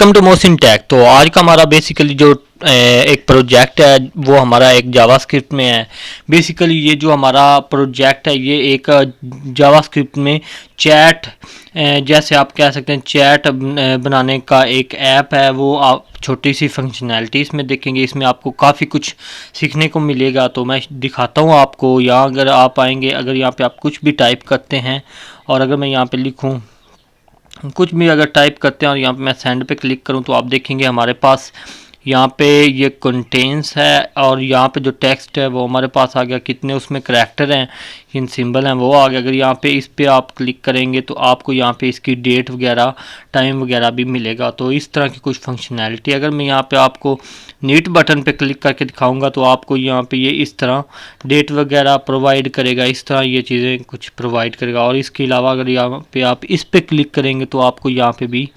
Welcome to Mosin टैक। तो आज का हमारा बेसिकली जो एक प्रोजेक्ट है वो हमारा एक जावास्क्रिप्ट में है। बेसिकली ये जो हमारा प्रोजेक्ट है ये एक जावास्क्रिप्ट में चैट जैसे आप कह सकते हैं चैट बनाने का एक ऐप है। वो आप छोटी सी फंक्शनैलिटी इसमें देखेंगे, इसमें आपको काफ़ी कुछ सीखने को मिलेगा। तो मैं दिखाता हूँ आपको। यहाँ अगर आप आएंगे, अगर यहाँ पे आप कुछ भी टाइप करते हैं और अगर मैं यहाँ पे लिखूँ कुछ भी अगर टाइप करते हैं और यहाँ पे मैं सेंड पे क्लिक करूँ तो आप देखेंगे हमारे पास यहाँ पे ये कंटेंट्स है और यहाँ पे जो टेक्स्ट है वो हमारे पास आ गया। कितने उसमें करैक्टर हैं, इन सिंबल हैं वो आ गया। अगर यहाँ पे इस पे आप क्लिक करेंगे तो आपको यहाँ पे इसकी डेट वगैरह टाइम वगैरह भी मिलेगा। तो इस तरह की कुछ फंक्शनैलिटी अगर मैं यहाँ पे आपको नीट बटन पे क्लिक करके दिखाऊंगा तो आपको यहाँ पे ये इस तरह डेट वगैरह प्रोवाइड करेगा, इस तरह ये चीज़ें कुछ प्रोवाइड करेगा। और इसके अलावा अगर यहाँ पे आप इस पे क्लिक करेंगे तो आपको यहाँ पे भी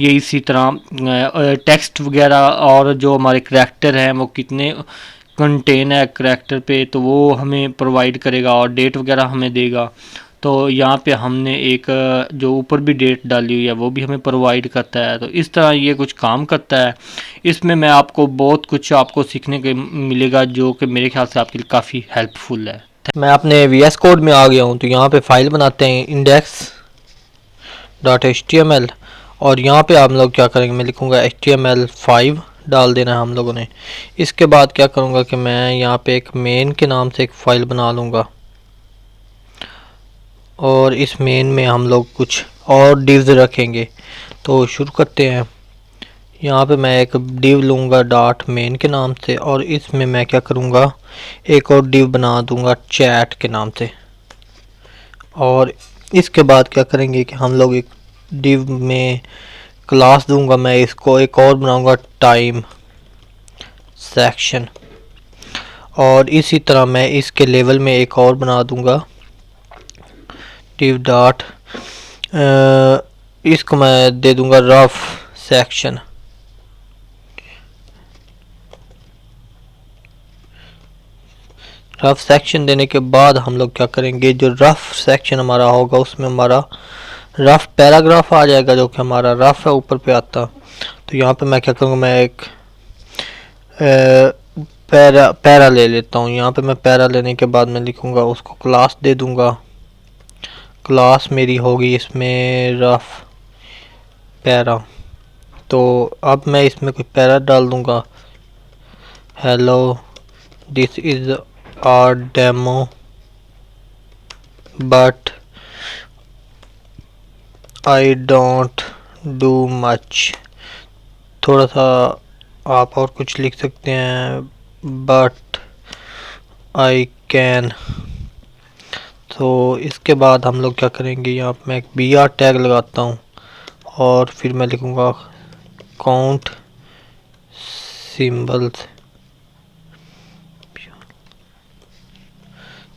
ये इसी तरह टेक्स्ट वगैरह और जो हमारे करैक्टर हैं वो कितने कंटेन है करैक्टर पे तो वो हमें प्रोवाइड करेगा और डेट वगैरह हमें देगा। तो यहाँ पे हमने एक जो ऊपर भी डेट डाली हुई है वो भी हमें प्रोवाइड करता है। तो इस तरह ये कुछ काम करता है। इसमें मैं आपको बहुत कुछ आपको सीखने के मिलेगा जो कि मेरे ख्याल से आपके लिए काफ़ी हेल्पफुल है। मैं अपने VS कोड में आ गया हूँ। तो यहाँ पे फाइल बनाते हैं index.html और यहाँ पे आप लोग क्या करेंगे, मैं लिखूँगा HTML5 डाल देना है हम लोगों ने। इसके बाद क्या करूँगा कि मैं यहाँ पे एक मेन के नाम से एक फ़ाइल बना लूँगा और इस मेन में हम लोग कुछ और डिव्स रखेंगे। तो शुरू करते हैं। यहाँ पे मैं एक डिव लूँगा डॉट मेन के नाम से और इसमें मैं क्या करूँगा एक और डिव बना दूँगा चैट के नाम से। और इसके बाद क्या करेंगे कि हम लोग एक डिव में क्लास दूंगा, मैं इसको एक और बनाऊंगा टाइम सेक्शन। और इसी तरह मैं इसके लेवल में एक और बना दूंगा डिव डॉट इसको मैं दे दूंगा रफ सेक्शन। रफ सेक्शन देने के बाद हम लोग क्या करेंगे, जो रफ सेक्शन हमारा होगा उसमें हमारा रफ पैराग्राफ आ जाएगा जो कि हमारा रफ है ऊपर पे आता। तो यहाँ पे मैं क्या करूँगा, मैं एक पैरा ले लेता हूँ। यहाँ पे मैं पैरा लेने के बाद मैं लिखूँगा उसको क्लास दे दूँगा। क्लास मेरी होगी इसमें रफ पैरा। तो अब मैं इसमें कोई पैरा डाल दूँगा, hello this is our demo but I don't do much. थोड़ा सा आप और कुछ लिख सकते हैं, बट आई कैन। तो इसके बाद हम लोग क्या करेंगे, यहाँ पे मैं एक BR टैग लगाता हूँ और फिर मैं लिखूँगा काउंट सिंबल्स।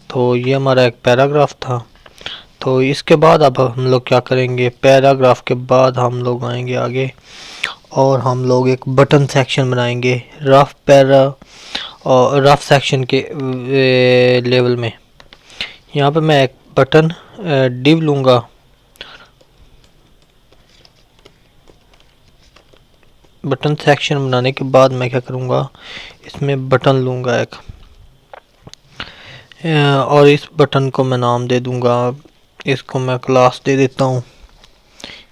तो ये हमारा एक पैराग्राफ था। तो इसके बाद अब हम लोग क्या करेंगे, पैराग्राफ के बाद हम लोग आएंगे आगे और हम लोग एक बटन सेक्शन बनाएंगे रफ पैरा और रफ सेक्शन के लेवल में। यहाँ पे मैं एक बटन डिव लूँगा। बटन सेक्शन बनाने के बाद मैं क्या करूँगा, इसमें बटन लूँगा एक और इस बटन को मैं नाम दे दूँगा, इसको मैं क्लास दे देता हूँ।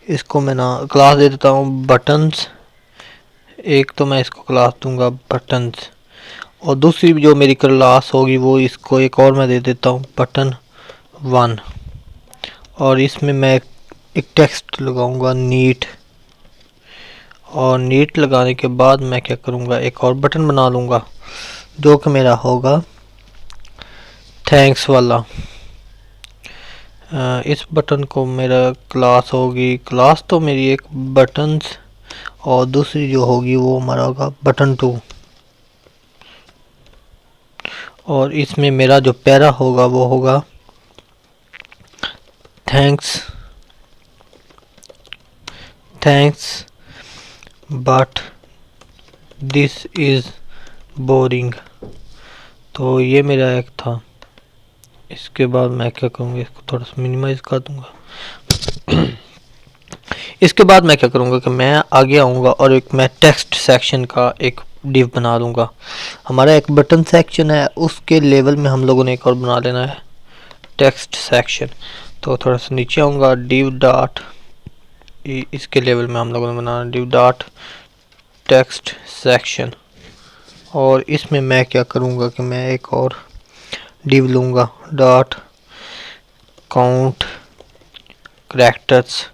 इसको मैं क्लास दे देता हूँ बटन्स। एक तो मैं इसको क्लास दूंगा बटन्स और दूसरी जो मेरी क्लास होगी वो इसको एक और मैं दे देता हूँ बटन 1। और इसमें मैं एक टेक्स्ट लगाऊंगा नीट। और नीट लगाने के बाद मैं क्या करूँगा, एक और बटन बना लूँगा जो कि मेरा होगा थैंक्स वाला। इस बटन को मेरा क्लास होगी, क्लास तो मेरी एक बटन्स और दूसरी जो होगी वो हमारा होगा बटन 2। और इसमें मेरा जो पैरा होगा वो होगा thanks but this is boring. तो ये मेरा एक था। इसके बाद मैं क्या करूँगा, इसको थोड़ा सा मिनिमाइज कर दूँगा। इसके बाद मैं क्या करूँगा कि मैं आगे आऊँगा और एक मैं टेक्स्ट सेक्शन का एक डिव बना लूँगा। हमारा एक बटन सेक्शन है, उसके लेवल में हम लोगों ने एक और बना लेना है टेक्स्ट सेक्शन। तो थोड़ा सा नीचे आऊँगा, डिव डॉट, इसके लेवल में हम लोगों ने बनाना डिव डॉट टेक्स्ट सेक्शन। और इसमें मैं क्या करूँगा कि मैं एक और डिव लूँगा डॉट काउंट करैक्टर्स।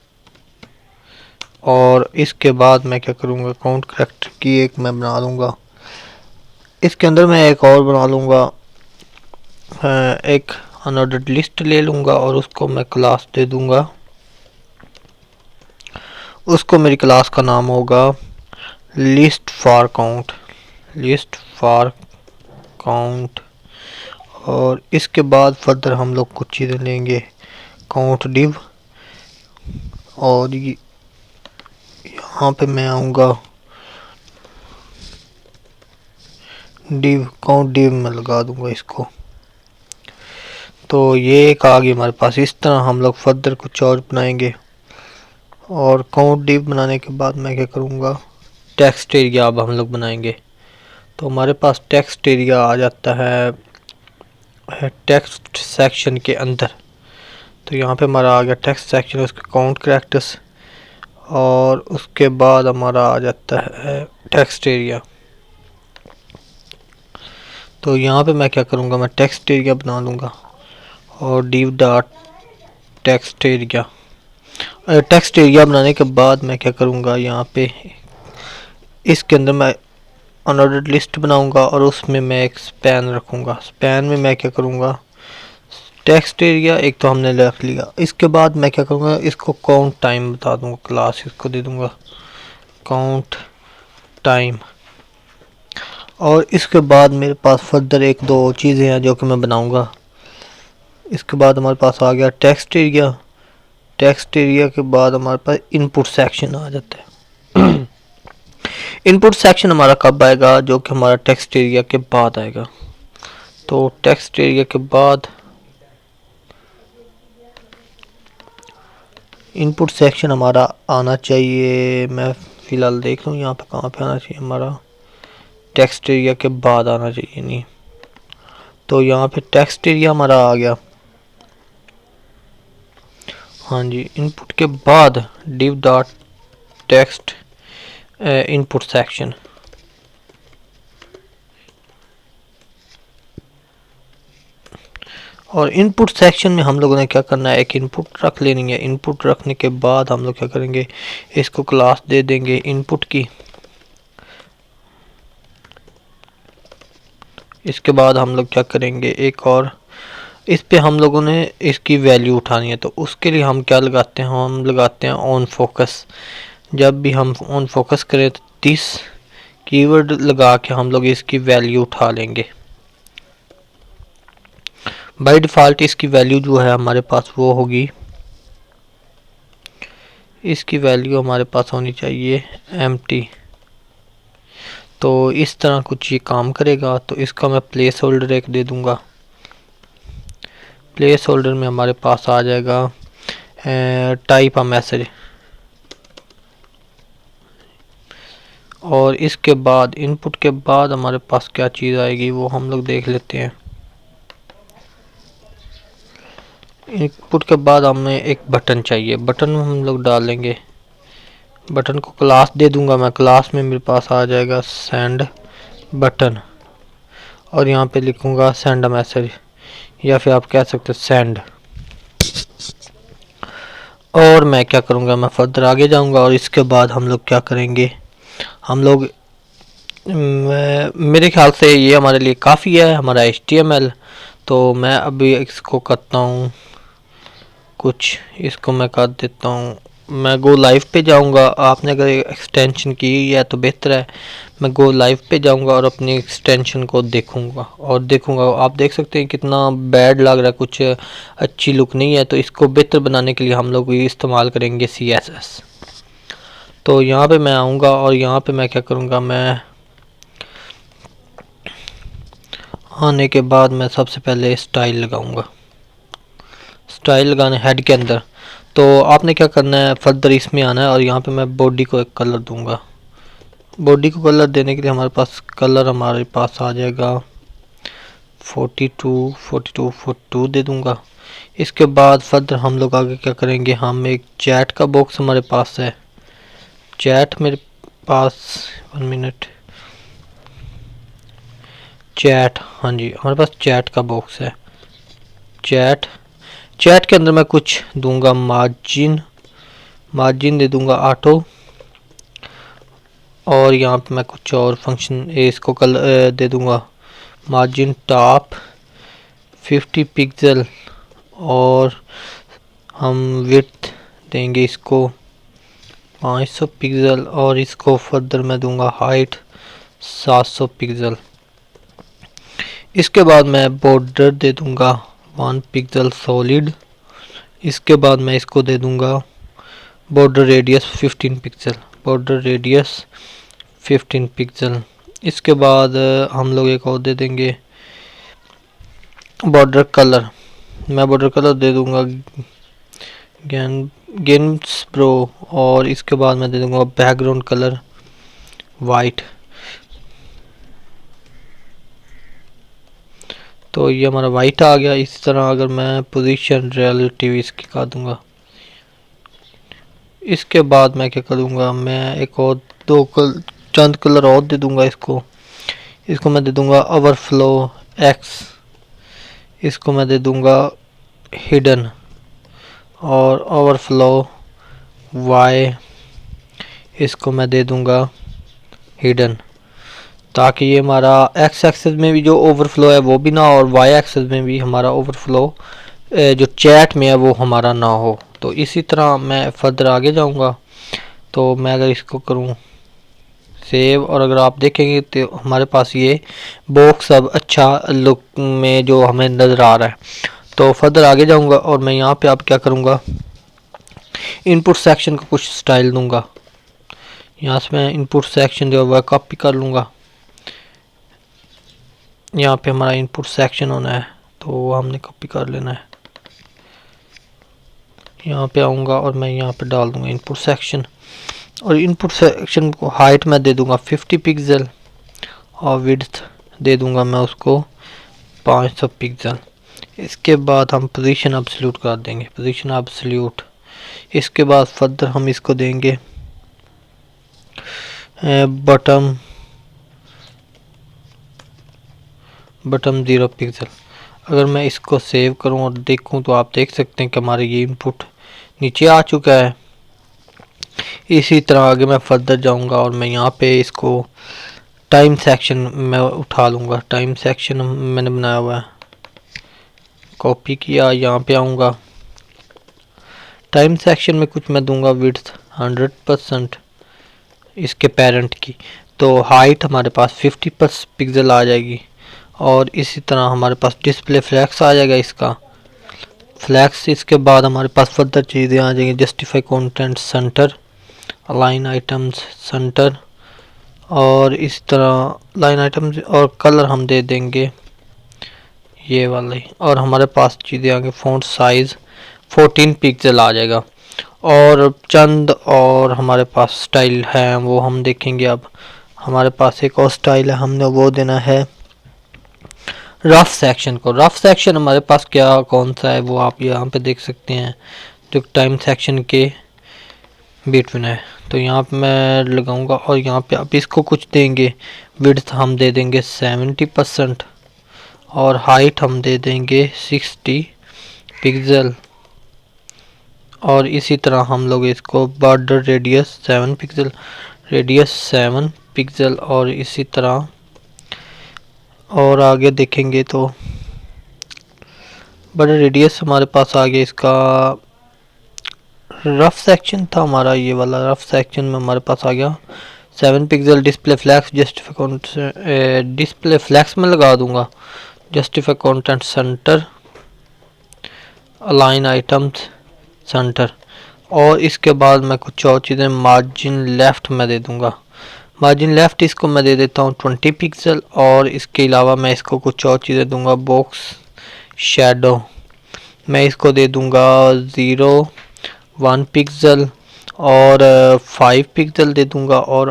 और इसके बाद मैं क्या करूँगा, काउंट करैक्टर की एक मैं बना लूँगा। इसके अंदर मैं एक और बना लूँगा, एक अनऑर्डर्ड लिस्ट ले लूँगा और उसको मैं क्लास दे दूँगा। उसको मेरी क्लास का नाम होगा list for count, list for count. और इसके बाद फर्दर हम लोग कुछ चीज़ें लेंगे, काउंट डिव। और यहाँ पे मैं आऊँगा डिव, काउंट डिव में लगा दूँगा इसको। तो ये एक आ गई हमारे पास। इस तरह हम लोग फर्दर कुछ और बनाएंगे। और काउंट डिव बनाने के बाद मैं क्या करूँगा, टेक्स्ट एरिया अब हम लोग बनाएंगे। तो हमारे पास टेक्स्ट एरिया आ जाता है टेक्स्ट सेक्शन के अंदर। तो यहाँ पे हमारा आ गया टेक्स्ट सेक्शन, उसके काउंट करैक्टर्स। और उसके बाद हमारा आ जाता है टेक्स्ट एरिया। तो यहाँ पे मैं क्या करूँगा, मैं टेक्स्ट एरिया बना लूँगा और div dot text area. Text area बनाने के बाद मैं क्या करूँगा, यहाँ पे इसके अंदर मैं अनऑर्डर्ड लिस्ट बनाऊँगा और उसमें मैं एक स्पैन रखूँगा। स्पैन में मैं क्या करूँगा, टेक्स्ट एरिया एक तो हमने रख लिया। इसके बाद मैं क्या करूँगा, इसको काउंट टाइम बता दूँगा, क्लास इसको दे दूँगा काउंट टाइम। और इसके बाद मेरे पास फर्दर एक दो चीज़ें हैं जो कि मैं बनाऊँगा। इसके बाद हमारे पास आ गया टेक्स्ट एरिया। टेक्स्ट एरिया के बाद हमारे पास इनपुट सेक्शन आ जाता है। इनपुट सेक्शन हमारा कब आएगा, जो कि हमारा टेक्स्ट एरिया के बाद आएगा। तो टेक्स्ट एरिया के बाद इनपुट सेक्शन हमारा आना चाहिए, मैं फ़िलहाल देख लूँ यहाँ पे कहाँ पे आना चाहिए, हमारा टेक्स्ट एरिया के बाद आना चाहिए। नहीं, तो यहाँ पे टेक्स्ट एरिया हमारा आ गया। हाँ जी, इनपुट के बाद div dot text input section. और इनपुट सेक्शन में हम लोगों ने क्या करना है, एक इनपुट रख लेनी है। इनपुट रखने के बाद हम लोग क्या करेंगे, इसको क्लास दे देंगे इनपुट की। इसके बाद हम लोग क्या करेंगे, एक और इस पे हम लोगों ने इसकी वैल्यू उठानी है। तो उसके लिए हम क्या लगाते हैं, हम लगाते हैं ऑन फोकस। जब भी हम ऑन फोकस करें तो 30 कीवर्ड लगा के हम लोग इसकी वैल्यू उठा लेंगे। बाय डिफ़ॉल्ट इसकी वैल्यू जो है हमारे पास वो होगी, इसकी वैल्यू हमारे पास होनी चाहिए एम्प्टी। तो इस तरह कुछ ये काम करेगा। तो इसका मैं प्लेस होल्डर एक दे दूंगा। प्लेस होल्डर में हमारे पास आ जाएगा टाइप अ मैसेज। और इसके बाद इनपुट के बाद हमारे पास क्या चीज़ आएगी वो हम लोग देख लेते हैं। इनपुट के बाद हमें एक बटन चाहिए, बटन में हम लोग डालेंगे, बटन को क्लास दे दूंगा मैं। क्लास में मेरे पास आ जाएगा सेंड बटन और यहाँ पे लिखूंगा सेंड मैसेज, या फिर आप कह सकते हो सेंड। और मैं क्या करूँगा, मैं फर्दर आगे जाऊँगा और इसके बाद हम लोग क्या करेंगे, हम लोग मेरे ख्याल से ये हमारे लिए काफ़ी है, हमारा HTML। तो मैं अभी इसको करता हूँ कुछ, इसको मैं कर देता हूँ, मैं गो लाइव पे जाऊँगा। आपने अगर एक्सटेंशन की है तो बेहतर है। मैं गो लाइव पे जाऊँगा और अपनी एक्सटेंशन को देखूँगा और देखूँगा। आप देख सकते हैं कितना बैड लग रहा है, कुछ अच्छी लुक नहीं है। तो इसको बेहतर बनाने के लिए हम लोग इस्तेमाल करेंगे CSS। तो यहाँ पे मैं आऊँगा और यहाँ पे मैं क्या करूँगा, मैं आने के बाद मैं सबसे पहले स्टाइल लगाऊँगा। स्टाइल लगाने हेड के अंदर। तो आपने क्या करना है, फर्दर इसमें आना है और यहाँ पे मैं बॉडी को एक कलर दूंगा। बॉडी को कलर देने के लिए हमारे पास आ जाएगा 42 दे दूंगा। इसके बाद फर्दर हम लोग आगे क्या करेंगे, हम एक चैट का बॉक्स हमारे पास है, चैट मेरे पास 1 मिनट, चैट, हाँ जी हमारे पास चैट का बॉक्स है। चैट के अंदर मैं कुछ दूंगा, मार्जिन दे दूंगा ऑटो, और यहाँ पे मैं कुछ और फंक्शन इसको दे दूंगा मार्जिन टॉप 50 पिक्सल, और हम विड्थ देंगे इसको 500 पिक्सल, और इसको फर्दर मैं दूंगा हाइट 700 पिक्सल। इसके बाद मैं बॉर्डर दे दूंगा 1 पिक्सल सॉलिड। इसके बाद मैं इसको दे दूंगा बॉर्डर रेडियस 15 पिक्सल। इसके बाद हम लोग एक और दे देंगे बॉर्डर कलर, मैं बॉर्डर कलर दे दूंगा गेम्स प्रो, और इसके बाद मैं दे दूंगा बैकग्राउंड कलर वाइट। तो ये हमारा वाइट आ गया। इसी तरह अगर मैं पोजीशन रिलेटिव इसकी कर दूंगा, इसके बाद मैं क्या करूंगा, मैं एक और चंद कलर और दे दूंगा इसको मैं दे दूंगा ओवरफ्लो एक्स, इसको मैं दे दूंगा हिडन, और ओवरफ्लो वाई, इसको मैं दे दूंगा हिडन, ताकि ये हमारा एक्स एक्सेस में भी जो ओवरफ्लो है वो भी ना हो, और वाई एक्सेस में भी हमारा ओवरफ्लो जो चैट में है वो हमारा ना हो। तो इसी तरह मैं फर्दर आगे जाऊंगा। तो मैं अगर इसको करूं सेव, और अगर आप देखेंगे तो हमारे पास ये बॉक्स अब अच्छा लुक में जो हमें नज़र आ रहा है। तो फर्दर आगे जाऊंगा और मैं यहाँ पे अब क्या करूँगा, इनपुट सेक्शन का कुछ स्टाइल दूंगा। यहाँ से मैं इनपुट सेक्शन जो है कॉपी कर लूँगा। यहाँ पे हमारा इनपुट सेक्शन होना है तो वो हमने कॉपी कर लेना है। यहाँ पे आऊँगा और मैं यहाँ पे डाल दूँगा इनपुट सेक्शन, और इनपुट सेक्शन को हाइट में दे दूँगा 50 पिक्सल, और विड्थ दे दूँगा मैं उसको 500 पिक्सल। इसके बाद हम पोजीशन एब्सोल्यूट कर देंगे, पोजीशन एब्सोल्यूट। इसके बाद फर्दर हम इसको देंगे बटन 0 पिक्सल। अगर मैं इसको सेव करूं और देखूं तो आप देख सकते हैं कि हमारे ये इनपुट नीचे आ चुका है। इसी तरह आगे मैं फर्दर जाऊंगा और मैं यहाँ पे इसको टाइम सेक्शन में उठा लूँगा। टाइम सेक्शन मैंने बनाया हुआ है, कॉपी किया, यहाँ पे आऊँगा। टाइम सेक्शन में कुछ मैं दूंगा विड्थ 100% इसके पेरेंट की, तो हाइट हमारे पास 50 पिक्सल आ जाएगी। और इसी तरह हमारे पास डिस्प्ले फ्लैक्स आ जाएगा, इसका फ्लैक्स। इसके बाद हमारे पास फर्दर चीज़ें आ जाएंगी, justify content center, align items center, और इस तरह लाइन आइटम्स, और कलर हम दे देंगे ये वाले। और हमारे पास चीज़ें आगे फ़ॉन्ट साइज़ 14 पिक्सल आ जाएगा। और चंद और हमारे पास स्टाइल है वो हम देखेंगे। अब हमारे पास एक और स्टाइल है, हमने वो देना है रफ सेक्शन को। रफ सेक्शन हमारे पास क्या कौन सा है वो आप यहाँ पे देख सकते हैं, जो टाइम सेक्शन के बिटवीन है। तो यहाँ पे मैं लगाऊंगा और यहाँ पे आप इसको कुछ देंगे, विड्थ हम दे देंगे 70% और हाइट हम दे देंगे 60 पिक्सल। और इसी तरह हम लोग इसको बॉर्डर रेडियस 7 पिक्सल, और इसी तरह और आगे देखेंगे तो बॉर्डर रेडियस हमारे पास आ गया। इसका रफ सेक्शन था हमारा, ये वाला रफ सेक्शन में हमारे पास आ गया 7 pixel. Display flex display flex में लगा दूंगा, justify content center, align items center. और इसके बाद मैं कुछ और चीज़ें मार्जिन लेफ़्ट में दे दूंगा। मार्जिन लेफ़्ट इसको मैं दे देता हूँ 20 पिक्सल। और इसके अलावा मैं इसको कुछ और चीज़ें दूंगा। बॉक्स शेडो मैं इसको दे दूंगा 0, 1 पिक्सल और 5 पिक्सल दे दूंगा और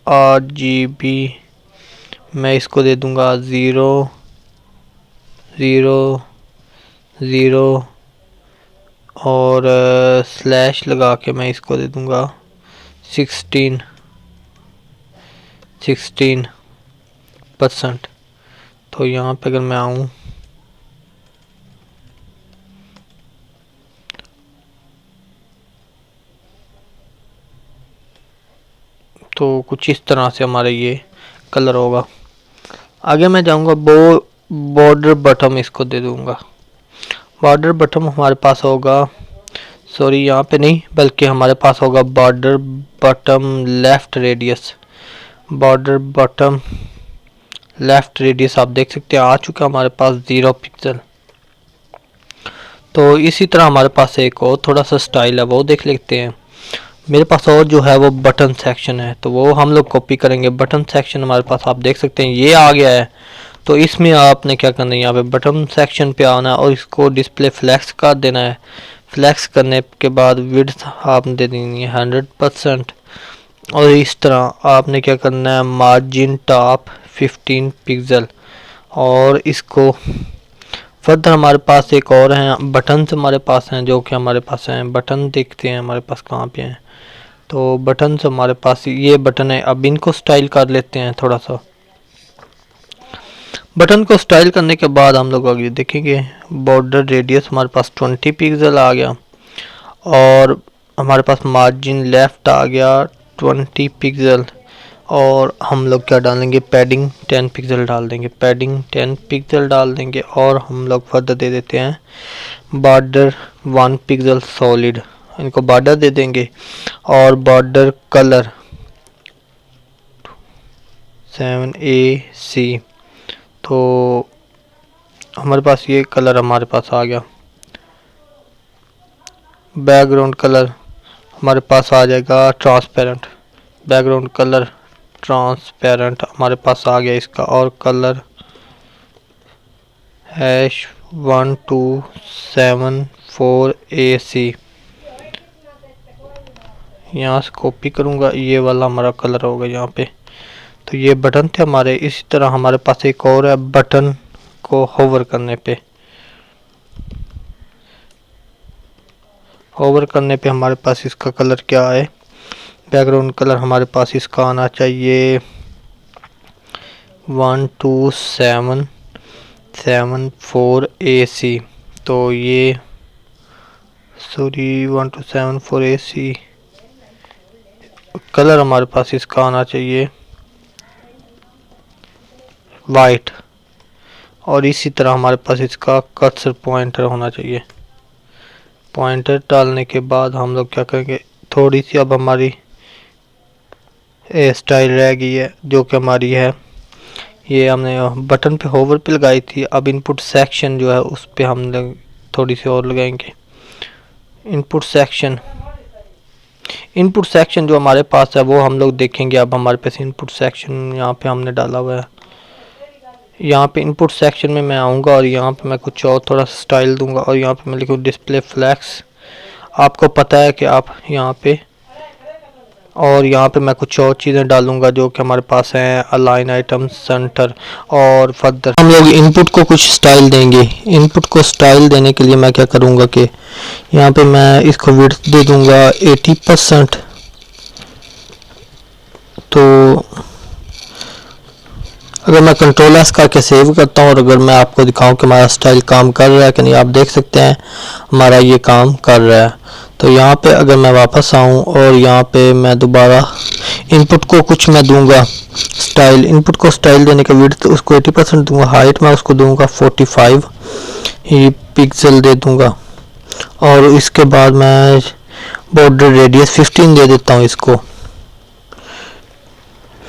RGB मैं इसको दे दूंगा 0 0 0 और स्लैश लगा के मैं इसको दे दूंगा 16%। तो यहाँ पे अगर मैं आऊँ तो कुछ इस तरह से हमारा ये कलर होगा। आगे मैं जाऊँगा बॉर्डर बटन इसको दे दूँगा। बॉर्डर बटन हमारे पास होगा, सॉरी यहाँ पे नहीं, बल्कि हमारे पास होगा border button left radius. Border button left radius आप देख सकते हैं आ चुका हमारे पास 0 पिक्सल। तो इसी तरह हमारे पास एक और थोड़ा सा स्टाइल है, वो देख लेते हैं। मेरे पास और जो है वो बटन सेक्शन है, तो वो हम लोग कॉपी करेंगे। बटन सेक्शन हमारे पास आप देख सकते हैं ये आ गया है। तो इसमें आपने क्या करना है, यहाँ पे बटन सेक्शन पे आना है और इसको डिस्प्ले फ्लैक्स कर देना है। फ्लैक्स करने के बाद विड्थ आपने दे देनी है 100%। और इस तरह आपने क्या करना है, मार्जिन टॉप 15 पिक्सल। और इसको फर्दर हमारे पास एक और हैं बटन हमारे पास हैं, जो कि हमारे पास हैं बटन। देखते हैं हमारे पास कहाँ पे हैं। तो बटन हमारे पास ये बटन है। अब इनको स्टाइल कर लेते हैं थोड़ा सा। बटन को स्टाइल करने के बाद हम लोग आगे देखेंगे बॉर्डर रेडियस हमारे पास 20 पिक्सल आ गया और हमारे पास मार्जिन लेफ्ट आ गया 20 पिक्सल। और हम लोग क्या डालेंगे, पैडिंग 10 पिक्सल डाल देंगे। पैडिंग 10 पिक्सल डाल देंगे और हम लोग फर्दर दे देते हैं बॉर्डर 1 पिक्सल सॉलिड। इनको बॉर्डर दे देंगे और बॉर्डर कलर 7AC। तो हमारे पास ये कलर हमारे पास आ गया। बैकग्राउंड कलर हमारे पास आ जाएगा ट्रांसपेरेंट। बैकग्राउंड कलर ट्रांसपेरेंट हमारे पास आ गया इसका। और कलर #1274AC। यहाँ से कॉपी करूँगा, ये वाला हमारा कलर होगा यहाँ पे। तो ये बटन थे हमारे। इसी तरह हमारे पास एक और है बटन को होवर करने पे। होवर करने पे हमारे पास इसका कलर क्या है, बैकग्राउंड कलर हमारे पास इसका आना चाहिए 1274AC। तो ये सॉरी 1274AC कलर हमारे पास इसका आना चाहिए वाइट। और इसी तरह हमारे पास इसका कर्सर पॉइंटर होना चाहिए। पॉइंटर डालने के बाद हम लोग क्या करेंगे, थोड़ी सी अब हमारी स्टाइल रह गई है जो कि हमारी है, ये हमने बटन पे होवर पे लगाई थी। अब इनपुट सेक्शन जो है उस पे हम लोग थोड़ी सी और लगाएंगे। इनपुट सेक्शन जो हमारे पास है वो हम लोग देखेंगे। अब हमारे पास इनपुट सेक्शन यहाँ पे हमने डाला हुआ है। यहाँ पे इनपुट सेक्शन में मैं आऊँगा और यहाँ पे मैं कुछ और थोड़ा स्टाइल दूंगा और यहाँ पे मैं लिखूँ डिस्प्ले फ्लैक्स। आपको पता है कि आप यहाँ पे, और यहाँ पे मैं कुछ और चीज़ें डालूंगा जो कि हमारे पास हैं, अलाइन आइटम सेंटर। और फर्दर हम लोग इनपुट को कुछ स्टाइल देंगे। इनपुट को स्टाइल देने के लिए मैं क्या करूँगा कि यहाँ पे मैं इसको विड्थ दे दूँगा 80%। तो अगर मैं कंट्रोल एस करके सेव करता हूँ और अगर मैं आपको दिखाऊं कि हमारा स्टाइल काम कर रहा है कि नहीं, आप देख सकते हैं हमारा ये काम कर रहा है। तो यहाँ पे अगर मैं वापस आऊँ और यहाँ पे मैं दोबारा इनपुट को कुछ मैं दूंगा स्टाइल। इनपुट को स्टाइल देने का विड्थ उसको 80% दूंगा। हाइट मैं उसको दूंगा 45 ही पिक्सल दे दूंगा। और इसके बाद मैं बॉर्डर रेडियस 15 दे देता हूँ इसको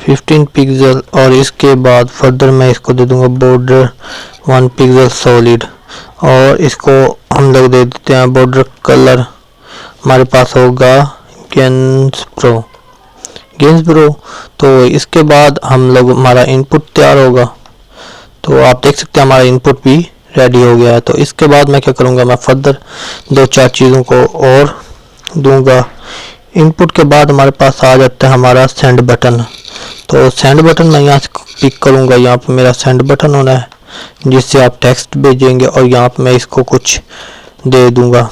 15 पिक्सल। और इसके बाद फर्दर मैं इसको दे दूंगा बॉर्डर 1 पिक्सल सॉलिड। और इसको हम लोग दे देते हैं बॉर्डर कलर, हमारे पास होगा गेंसब्रो। तो इसके बाद हम लोग हमारा इनपुट तैयार होगा। तो आप देख सकते हैं हमारा इनपुट भी रेडी हो गया है। तो इसके बाद मैं क्या करूँगा, मैं फर्दर 2-4 चीज़ों को और दूंगा। इनपुट के बाद हमारे पास आ जाता है हमारा सेंड बटन। तो सेंड बटन मैं यहाँ से पिक करूँगा। यहाँ पे मेरा सेंड बटन होना है जिससे आप टेक्स्ट भेजेंगे, और यहाँ पे मैं इसको कुछ दे दूंगा।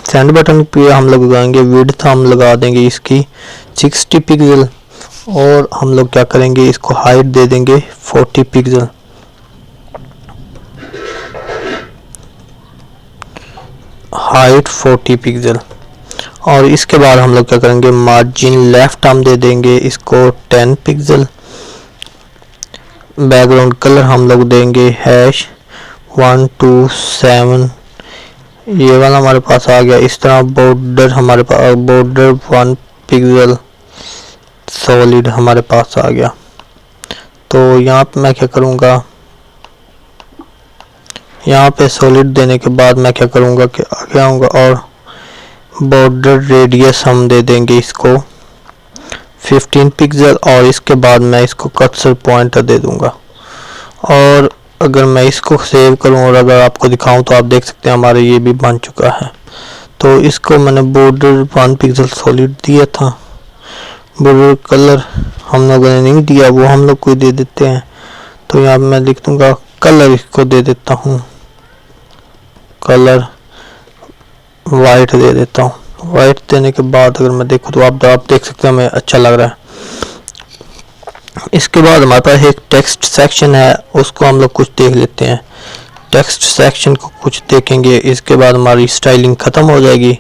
सेंड बटन पे हम लोग लगाएंगे विड्थ, हम लगा देंगे इसकी 60 पिक्सल, और हम लोग क्या करेंगे इसको हाइट दे देंगे 40 पिक्सल। Height 40 pixel. और इसके बाद हम लोग क्या करेंगे मार्जिन लेफ्ट हम दे देंगे इसको 10 पिक्सल। बैकग्राउंड कलर हम लोग देंगे #127। ये वाला हमारे पास आ गया। इस तरह बॉर्डर हमारे पास बॉर्डर 1 पिक्सल सॉलिड हमारे पास आ गया। तो यहाँ पे मैं क्या करूँगा, यहाँ पे सॉलिड देने के बाद मैं क्या करूँगा कि आगे आऊँगा और बॉर्डर रेडियस हम दे देंगे इसको 15 पिक्सल, और इसके बाद मैं इसको कर्सर पॉइंटर दे दूँगा। और अगर मैं इसको सेव करूं और अगर आपको दिखाऊं तो आप देख सकते हैं हमारे ये भी बन चुका है। तो इसको मैंने बॉर्डर 1 पिक्सल सॉलिड दिया था। बॉर्डर कलर हम लोगों ने नहीं दिया, वो हम लोग को दे देते हैं। तो यहाँ मैं लिख दूंगा कलर, इसको दे देता हूँ कलर वाइट दे देता हूँ। वाइट देने के बाद अगर मैं देखूँ तो आप देख सकते हैं हमें अच्छा लग रहा है। इसके बाद हमारे पास एक टेक्स्ट सेक्शन है, उसको हम लोग कुछ देख लेते हैं। टेक्स्ट सेक्शन को कुछ देखेंगे, इसके बाद हमारी स्टाइलिंग ख़त्म हो जाएगी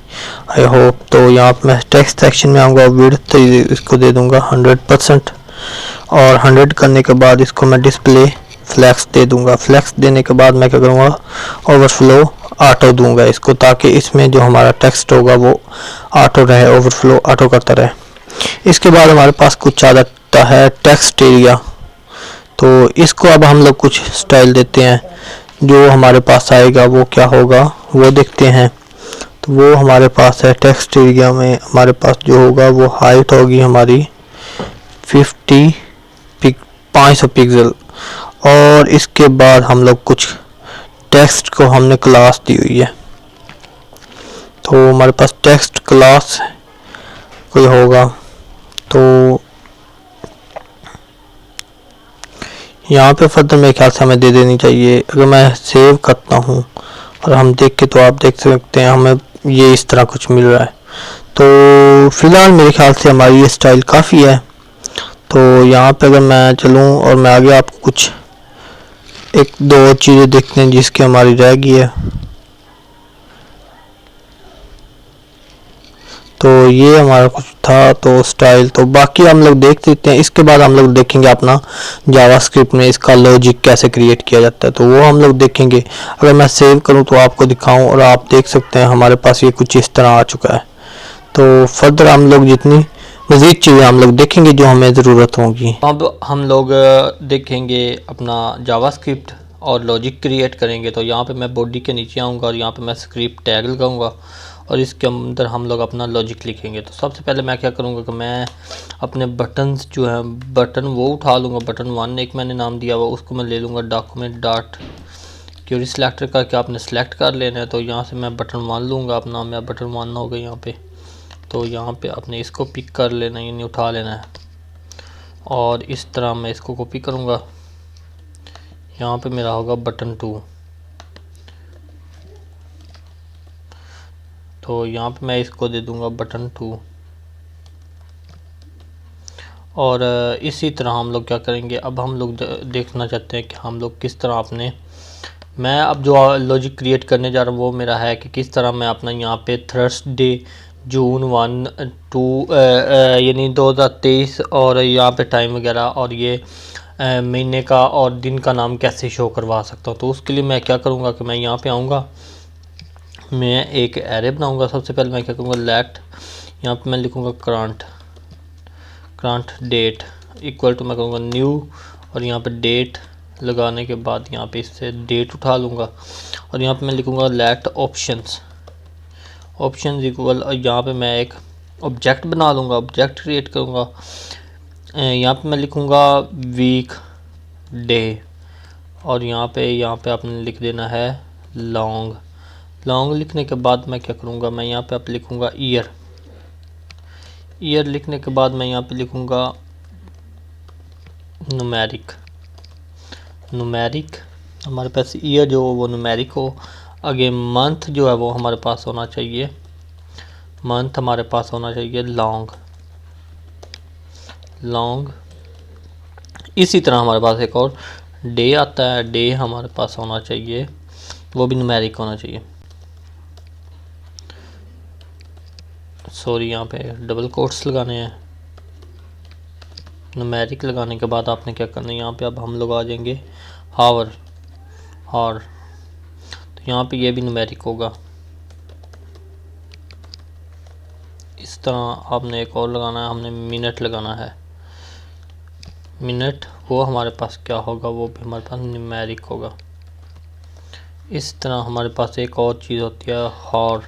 आई होप। तो यहाँ पर मैं टेक्स्ट सेक्शन में आऊँगा, विड्थ इसको दे दूँगा 100%, और 100 करने के बाद इसको मैं डिस्प्ले फ्लैक्स दे दूँगा। फ्लैक्स देने के बाद मैं क्या करूँगा ओवरफ्लो ऑटो दूँगा इसको, ताकि इसमें जो हमारा टेक्स्ट होगा वो ऑटो रहे, ओवरफ्लो ऑटो करता रहे। इसके बाद हमारे पास कुछ आ जाता है टेक्स्ट एरिया। तो इसको अब हम लोग कुछ स्टाइल देते हैं, जो हमारे पास आएगा वो क्या होगा वो देखते हैं। तो वो हमारे पास है टेक्स्ट एरिया में हमारे पास जो होगा वो हाइट होगी हमारी 500 पिक्सल, और इसके बाद हम लोग कुछ टेक्स्ट को हमने क्लास दी हुई है। तो हमारे पास टेक्स्ट क्लास कोई होगा, तो यहाँ पे फर्दर मेरे ख्याल से हमें दे देनी चाहिए। अगर मैं सेव करता हूँ और हम देख के, तो आप देख सकते हैं हमें ये इस तरह कुछ मिल रहा है। तो फिलहाल मेरे ख्याल से हमारी ये स्टाइल काफ़ी है। तो यहाँ पे अगर मैं चलूँ और मैं आगे आपको कुछ एक दो चीज़ें देखते हैं जिसकी हमारी रह गई है। तो ये हमारा कुछ था तो स्टाइल, तो बाकी हम लोग देख लेते हैं। इसके बाद हम लोग देखेंगे अपना जावास्क्रिप्ट में इसका लॉजिक कैसे क्रिएट किया जाता है, तो वो हम लोग देखेंगे। अगर मैं सेव करूं तो आपको दिखाऊं, और आप देख सकते हैं हमारे पास ये कुछ इस तरह आ चुका है। तो फर्दर हम लोग जितनी मज़ीद चीज़ें हम लोग देखेंगे जो हमें ज़रूरत होगी। अब हम लोग देखेंगे अपना जावास्क्रिप्ट और लॉजिक क्रिएट करेंगे। तो यहाँ पे मैं बॉडी के नीचे आऊँगा और यहाँ पे मैं स्क्रिप्ट टैग लगाऊंगा, और इसके अंदर हम लोग अपना लॉजिक लिखेंगे। तो सबसे पहले मैं क्या करूँगा कि मैं अपने बटन्स जो हैं बटन वो उठा लूँगा। बटन 1 एक मैंने नाम दिया हुआ, उसको मैं ले लूँगा डॉक्यूमेंट डॉट क्यूरी सिलेक्टर करके आपने सेलेक्ट कर लेना है। तो यहाँ से मैं बटन 1 लूँगा, अपना मैं बटन 1 हो गया यहाँ पे। तो यहाँ पे आपने इसको पिक कर लेना है, यानी उठा लेना है, और इस तरह मैं इसको कॉपी करूँगा। यहाँ पे मेरा होगा बटन 2। तो यहाँ पे मैं इसको दे दूँगा बटन 2, और इसी तरह हम लोग क्या करेंगे, अब हम लोग देखना चाहते हैं कि हम लोग किस तरह अपने, मैं अब जो लॉजिक क्रिएट करने जा रहा हूँ वो मेरा है कि किस तरह मैं अपना यहाँ पे थर्सडे जून 1 2 यानी 2023 और यहाँ पे टाइम वगैरह और ये महीने का और दिन का नाम कैसे शो करवा सकता हूँ। तो उसके लिए मैं क्या करूँगा कि मैं यहाँ पे आऊँगा, मैं एक एरे बनाऊँगा। सबसे पहले मैं क्या करूँगा लेट, यहाँ पे मैं लिखूँगा करंट डेट इक्वल टू मैं कहूँगा न्यू, और यहाँ पे डेट लगाने के बाद यहाँ पे इससे डेट उठा लूँगा, और यहाँ पे मैं लिखूँगा लेट ऑप्शंस इक्वल, और यहाँ पे मैं एक ऑब्जेक्ट बना लूँगा, ऑब्जेक्ट क्रिएट करूँगा। यहाँ पे मैं लिखूँगा वीक डे, और यहाँ पे आपने लिख देना है लॉन्ग लिखने के बाद मैं क्या करूँगा, मैं यहाँ पे आप लिखूँगा ईयर। ईयर लिखने के बाद मैं यहाँ पे लिखूँगा न्यूमेरिक। न्यूमेरिक हमारे पास ईयर जो वो न्यूमेरिक हो। आगे मंथ जो है वो हमारे पास होना चाहिए, मंथ हमारे पास होना चाहिए लॉन्ग। लॉन्ग इसी तरह हमारे पास एक और डे आता है, डे हमारे पास होना चाहिए, वो भी न्यूमेरिक होना चाहिए। सॉरी, यहाँ पे डबल कोट्स लगाने हैं। न्यूमेरिक लगाने के बाद आपने क्या करना है, यहाँ पे अब हम लोग आ जाएंगे हावर। हावर तो यहाँ पे ये भी न्यूमेरिक होगा। इस तरह आपने एक और लगाना है, हमने मिनट लगाना है। मिनट वो हमारे पास क्या होगा, वो भी हमारे पास न्यूमेरिक होगा। इस तरह हमारे पास एक और चीज़ होती है हॉर,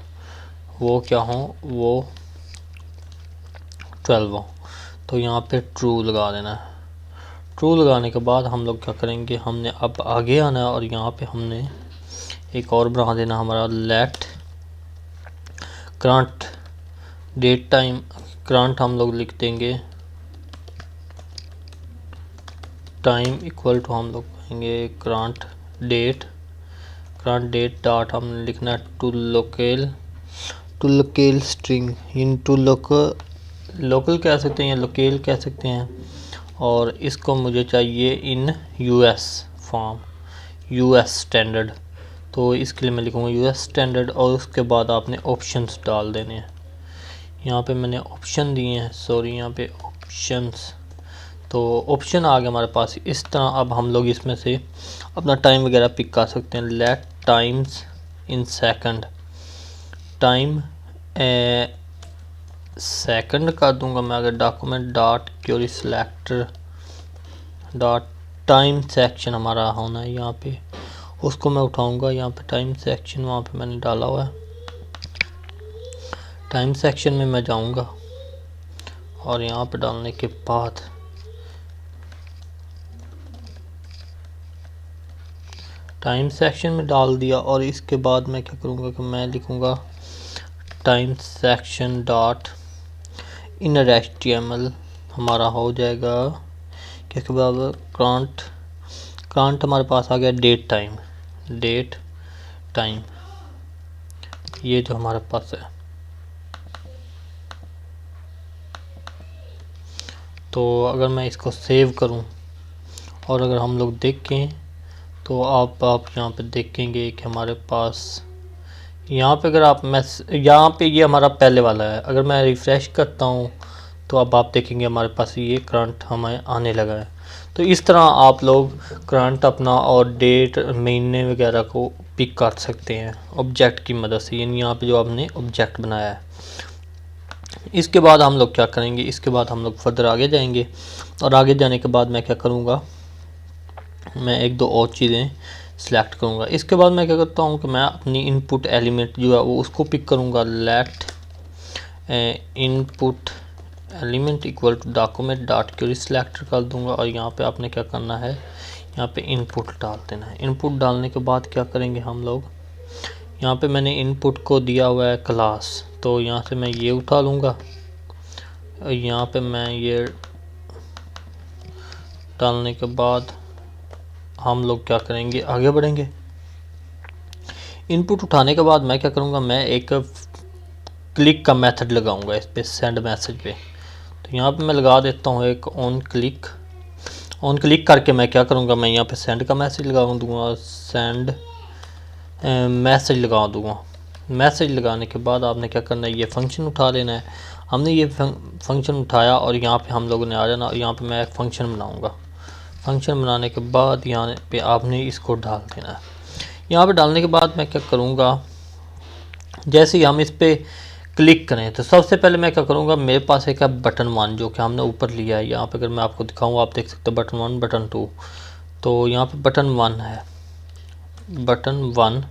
वो क्या हो, वो 12 हो। तो यहाँ पे ट्रू लगा देना है। ट्रू लगाने के बाद हम लोग क्या करेंगे, हमने अब आगे आना है और यहाँ पे हमने एक और बना देना हमारा let current date time. Current हम लोग लिख देंगे टाइम इक्वल टू, हम लोग कहेंगे current date. Current date dot हमने लिखना है to local string in to local कह सकते हैं या लोकेल कह सकते हैं। और इसको मुझे चाहिए in US form, US standard. तो इसके लिए मैं लिखूँगा यूएस स्टैंडर्ड और उसके बाद आपने ऑप्शंस डाल देने हैं। यहाँ पे मैंने ऑप्शन दिए हैं, सॉरी यहाँ पे ऑप्शंस। तो ऑप्शन आ गया हमारे पास। इस तरह अब हम लोग इसमें से अपना टाइम वगैरह पिक कर सकते हैं। Let times in second, time second कर दूंगा मैं। अगर document dot query selector dot time section हमारा होना है यहाँ पे, उसको मैं उठाऊंगा। यहाँ पे टाइम सेक्शन वहाँ पे मैंने डाला हुआ है। टाइम सेक्शन में मैं जाऊंगा और यहाँ पे डालने के बाद टाइम सेक्शन में डाल दिया। और इसके बाद मैं क्या करूँगा कि मैं लिखूँगा time section dot inner HTML हमारा हो जाएगा। इसके बाद करंट हमारे पास आ गया डेट टाइम, डेट टाइम ये जो हमारे पास है। तो अगर मैं इसको सेव करूं और अगर हम लोग देखें तो आप यहाँ पे देखेंगे कि हमारे पास यहाँ पे अगर आप यहाँ पे ये हमारा पहले वाला है। अगर मैं रिफ़्रेश करता हूँ तो अब आप देखेंगे हमारे पास ये करंट हमें आने लगा है। तो इस तरह आप लोग करंट अपना और डेट महीने वगैरह को पिक कर सकते हैं ऑब्जेक्ट की मदद से, यानी यहाँ पे जो आपने ऑब्जेक्ट बनाया है। इसके बाद हम लोग क्या करेंगे, इसके बाद हम लोग फर्दर आगे जाएंगे और आगे जाने के बाद मैं क्या करूँगा, मैं एक दो और चीज़ें सिलेक्ट करूँगा। इसके बाद मैं क्या करता हूँ कि मैं अपनी इनपुट एलिमेंट जो है वो उसको पिक करूँगा। Let input element equal to document dot query selector कर दूंगा और यहाँ पे आपने क्या करना है, यहाँ पे इनपुट डाल देना है। इनपुट डालने के बाद क्या करेंगे हम लोग, यहाँ पे मैंने इनपुट को दिया हुआ है क्लास, तो यहाँ से मैं ये उठा लूँगा और यहाँ पे मैं ये डालने के बाद हम लोग क्या करेंगे, आगे बढ़ेंगे। इनपुट उठाने के बाद मैं क्या करूँगा, मैं एक क्लिक का मेथड लगाऊंगा इस पे, सेंड मैसेज पे। तो यहाँ पे मैं लगा देता हूँ एक ऑन क्लिक करके मैं क्या करूँगा, मैं यहाँ पे सेंड का मैसेज लगा दूँगा, सेंड मैसेज लगा दूँगा। मैसेज लगाने के बाद आपने क्या करना है, ये फंक्शन उठा लेना है। हमने ये फंक्शन उठाया और यहाँ पे हम लोगों ने आ जाना और यहाँ पे मैं एक फंक्शन बनाऊँगा। फंक्शन बनाने के बाद यहाँ पे आपने इसको डाल देना है। यहाँ पे डालने के बाद मैं क्या करूँगा, जैसे ही हम इस पर क्लिक करें तो सबसे पहले मैं क्या करूँगा, मेरे पास एक है बटन 1 जो कि हमने ऊपर लिया है। यहाँ पे अगर मैं आपको दिखाऊँ आप देख सकते हो बटन 1 बटन 2। तो यहाँ पे बटन 1 है, बटन 1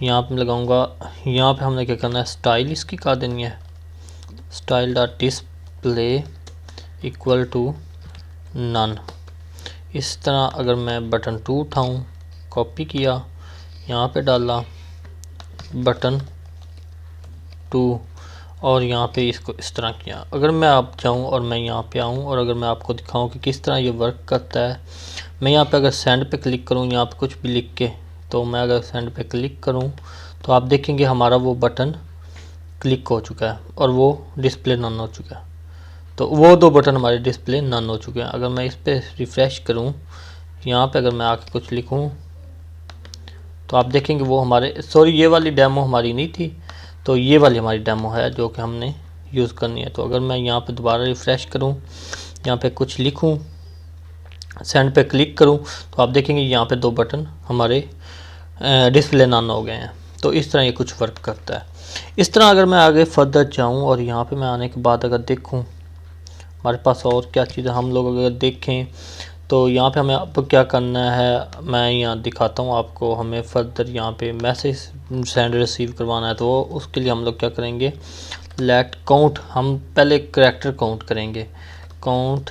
यहाँ पे लगाऊँगा। यहाँ पे हमने क्या करना है, स्टाइल इसकी कर देनी है, style dot display equal to none. इस तरह अगर मैं बटन 2 उठाऊँ, कॉपी किया, यहाँ पे डाला बटन 2 और यहाँ पे इसको इस तरह किया। अगर मैं आप जाऊँ और मैं यहाँ पे आऊँ और अगर मैं आपको दिखाऊँ कि किस तरह ये वर्क करता है, मैं यहाँ पे अगर सेंड पे क्लिक करूँ, यहाँ पे कुछ भी लिख के, तो मैं अगर सेंड पे क्लिक करूँ तो आप देखेंगे हमारा वो बटन क्लिक हो चुका है और वो डिस्प्ले नन हो चुका है। तो वो 2 बटन हमारे डिस्प्ले नन हो चुके हैं। अगर मैं इस पर रिफ़्रेश करूँ, यहाँ पे अगर मैं आके कुछ लिखूँ तो आप देखेंगे वो हमारे, सॉरी ये वाली डेमो हमारी नहीं थी, तो ये वाली हमारी डेमो है जो कि हमने यूज़ करनी है। तो अगर मैं यहाँ पे दोबारा रिफ़्रेश करूँ, यहाँ पे कुछ लिखूँ, सेंड पे क्लिक करूँ, तो आप देखेंगे यहाँ पे 2 बटन हमारे डिस्प्ले नन हो गए हैं। तो इस तरह ये कुछ वर्क करता है। इस तरह अगर मैं आगे फर्दर जाऊँ और यहाँ पे मैं आने के बाद अगर देखूँ हमारे पास और क्या चीज़ हम लोग अगर देखें, तो यहाँ पे हमें अब क्या करना है, मैं यहाँ दिखाता हूँ आपको। हमें फर्दर यहाँ पे मैसेज सेंड रिसीव करवाना है, तो उसके लिए हम लोग क्या करेंगे, लेट काउंट, हम पहले करैक्टर काउंट करेंगे, काउंट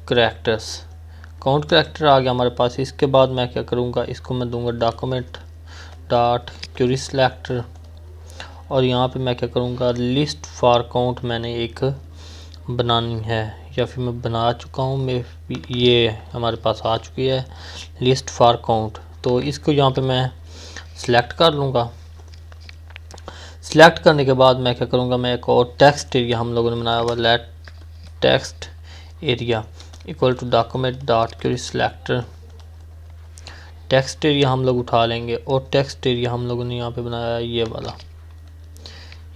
करैक्टर्स, काउंट करैक्टर आ गया हमारे पास। इसके बाद मैं क्या करूँगा, इसको मैं दूंगा डॉक्यूमेंट डॉट क्वेरी सिलेक्टर और यहाँ पे मैं क्या करूँगा, लिस्ट फॉर काउंट मैंने एक बनानी है या फिर मैं बना चुका हूँ, मैं ये हमारे पास आ चुकी है लिस्ट फॉर काउंट। तो इसको यहाँ पे मैं सिलेक्ट कर लूँगा। सिलेक्ट करने के बाद मैं क्या करूँगा, मैं एक और टेक्स्ट एरिया हम लोगों ने बनाया हुआ, let text area equal to document dot query selector. Text area हम लोग उठा लेंगे और टेक्स्ट एरिया हम लोगों ने यहाँ पे बनाया है ये वाला।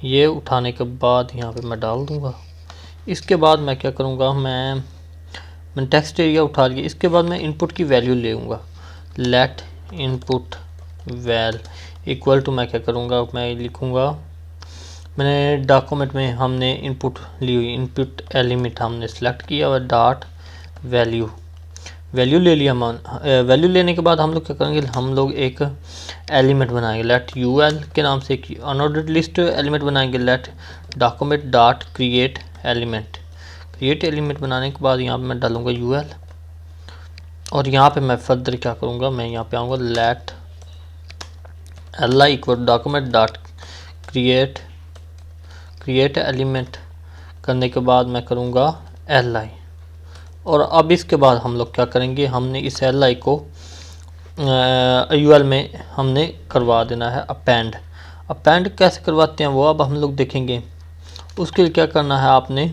ये उठाने के बाद यहाँ पे मैं डाल दूँगा। इसके बाद मैं क्या करूँगा, मैं टेक्स्ट एरिया उठा लिया। इसके बाद मैं इनपुट की वैल्यू लेऊँगा, let input val equal to, मैं क्या करूँगा, मैं लिखूँगा, मैंने डॉक्यूमेंट में हमने इनपुट ली हुई, इनपुट एलिमेंट हमने सेलेक्ट किया हुआ, डॉट वैल्यू, वैल्यू ले लिया हम। वैल्यू लेने के बाद हम लोग क्या करेंगे, हम लोग एक एलिमेंट बनाएंगे, लेट यूएल के नाम से एक अनऑर्डर्ड लिस्ट एलिमेंट बनाएंगे, let document dot create element. Create element बनाने के बाद यहाँ पे मैं डालूंगा यूएल और यहाँ पे मैं फर्दर क्या करूँगा, मैं यहाँ पे आऊँगा, let L I equal document dot create element करने के बाद मैं करूँगा एल आई। और अब इसके बाद हम लोग क्या करेंगे, हमने इस एल आई को यूएल में हमने करवा देना है अपेंड। अपेंड कैसे करवाते हैं वो अब हम लोग देखेंगे। उसके लिए क्या करना है आपने,